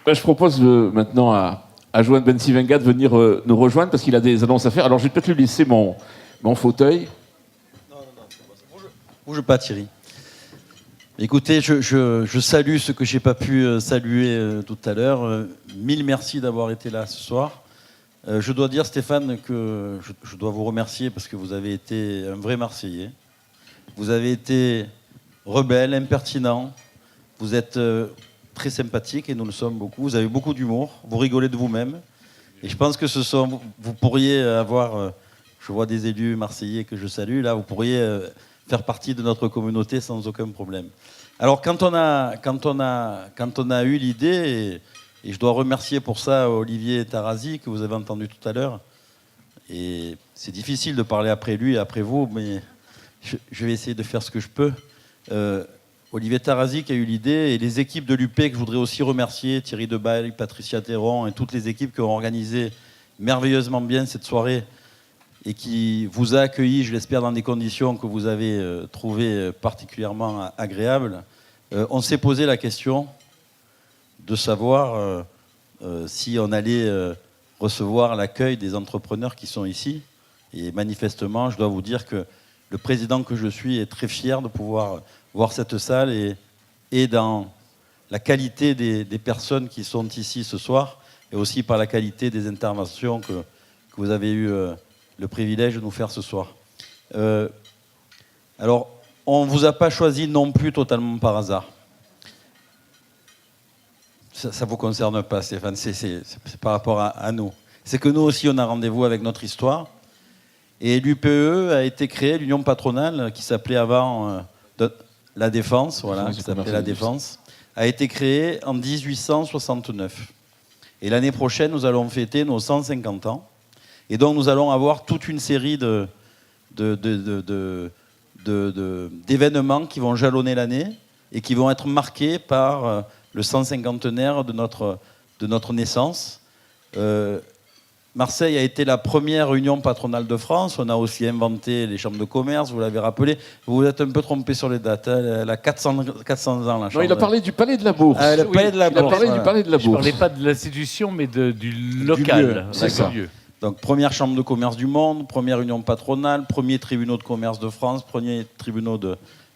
Je propose maintenant à Johan Ben Sivenga de venir nous rejoindre parce qu'il a des annonces à faire. Alors je vais peut-être lui laisser mon fauteuil. Non, bouge pas, Thierry. Écoutez, je salue ce que j'ai pas pu saluer tout à l'heure. Mille merci d'avoir été là ce soir. Je dois dire, Stéphane, que je dois vous remercier parce que vous avez été un vrai Marseillais. Vous avez été rebelle, impertinent. Vous êtes très sympathique et nous le sommes beaucoup. Vous avez beaucoup d'humour. Vous rigolez de vous-même. Et je pense que vous pourriez avoir... je vois des élus marseillais que je salue. Là, vous pourriez faire partie de notre communauté sans aucun problème. Alors, quand on a eu l'idée... Et je dois remercier pour ça Olivier Tarazi, que vous avez entendu tout à l'heure. Et c'est difficile de parler après lui et après vous, mais je vais essayer de faire ce que je peux. Olivier Tarazi qui a eu l'idée, et les équipes de l'UP que je voudrais aussi remercier, Thierry Debaille, Patricia Théron, et toutes les équipes qui ont organisé merveilleusement bien cette soirée et qui vous a accueillis, je l'espère, dans des conditions que vous avez trouvées particulièrement agréables. On s'est posé la question de savoir si on allait recevoir l'accueil des entrepreneurs qui sont ici. Et manifestement, je dois vous dire que le président que je suis est très fier de pouvoir voir cette salle et dans la qualité des personnes qui sont ici ce soir et aussi par la qualité des interventions que vous avez eu le privilège de nous faire ce soir. Alors, on ne vous a pas choisi non plus totalement par hasard. Ça ne vous concerne pas, Stéphane, c'est par rapport à nous. C'est que nous aussi, on a rendez-vous avec notre histoire. Et l'UPE a été créée, l'Union patronale, qui s'appelait avant la Défense, voilà, qui s'appelait la Défense, a été créée en 1869. Et l'année prochaine, nous allons fêter nos 150 ans. Et donc, nous allons avoir toute une série d'événements qui vont jalonner l'année et qui vont être marqués par... le 150e de notre naissance. Marseille a été la première union patronale de France. On a aussi inventé les chambres de commerce, vous l'avez rappelé. Vous vous êtes un peu trompé sur les dates. Elle a 400 ans, la chambre. Non, il a parlé du Palais de la Bourse. Le Palais de la Bourse. Il a parlé du Palais de la Bourse. Je ne parlais pas de l'institution, mais du local. Du lieu, c'est ça. Lieu. Donc, première chambre de commerce du monde, première union patronale, premier tribunal de commerce de France, premier tribunal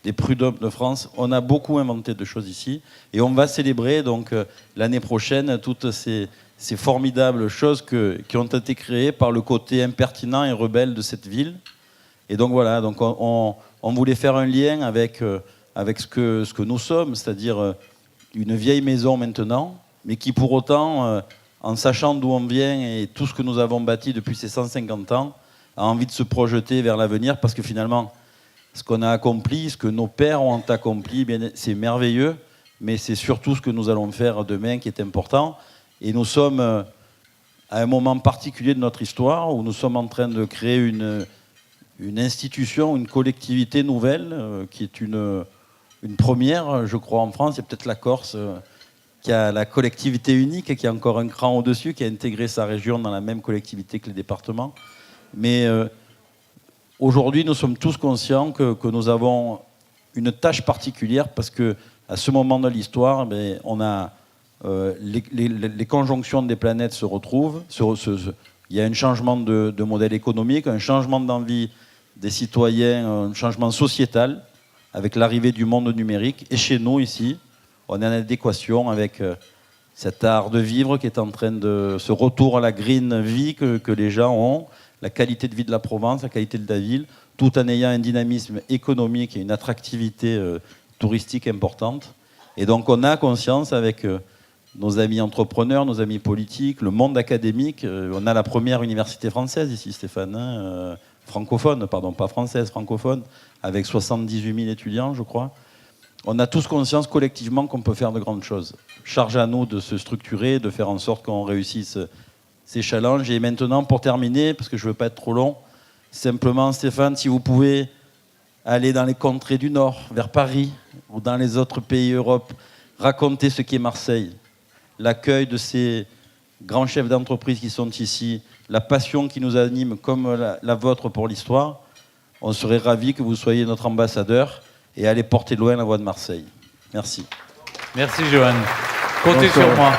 des prud'hommes de France. On a beaucoup inventé de choses ici. Et on va célébrer donc l'année prochaine toutes ces ces formidables choses qui ont été créées par le côté impertinent et rebelle de cette ville. Et donc voilà, donc on voulait faire un lien avec ce que nous sommes, c'est-à-dire une vieille maison maintenant, mais qui pour autant, en sachant d'où on vient et tout ce que nous avons bâti depuis ces 150 ans, a envie de se projeter vers l'avenir, parce que finalement, ce qu'on a accompli, ce que nos pères ont accompli, bien, c'est merveilleux, mais c'est surtout ce que nous allons faire demain qui est important. Et nous sommes à un moment particulier de notre histoire où nous sommes en train de créer une institution, une collectivité nouvelle qui est une première, je crois, en France. Il y a peut-être la Corse qui a la collectivité unique et qui a encore un cran au-dessus, qui a intégré sa région dans la même collectivité que les départements. Mais aujourd'hui, nous sommes tous conscients que nous avons une tâche particulière parce qu'à ce moment de l'histoire, on a les conjonctions des planètes se retrouvent. Il y a un changement de modèle économique, un changement d'envie des citoyens, un changement sociétal avec l'arrivée du monde numérique. Et chez nous, ici, on est en adéquation avec cet art de vivre qui est en train de... ce retour à la green vie que les gens ont, la qualité de vie de la Provence, la qualité de la ville, tout en ayant un dynamisme économique et une attractivité touristique importante. Et donc on a conscience avec nos amis entrepreneurs, nos amis politiques, le monde académique. On a la première université française ici, Stéphane, francophone, pardon, pas française, francophone, avec 78 000 étudiants, je crois. On a tous conscience collectivement qu'on peut faire de grandes choses. Charge à nous de se structurer, de faire en sorte qu'on réussisse ces challenges. Et maintenant, pour terminer, parce que je ne veux pas être trop long, simplement, Stéphane, si vous pouvez aller dans les contrées du Nord, vers Paris, ou dans les autres pays Europe, raconter ce qu'est Marseille, l'accueil de ces grands chefs d'entreprise qui sont ici, la passion qui nous anime comme la vôtre pour l'histoire, on serait ravis que vous soyez notre ambassadeur et allez porter loin la voix de Marseille. Merci. Merci Johan. Comptez sur moi.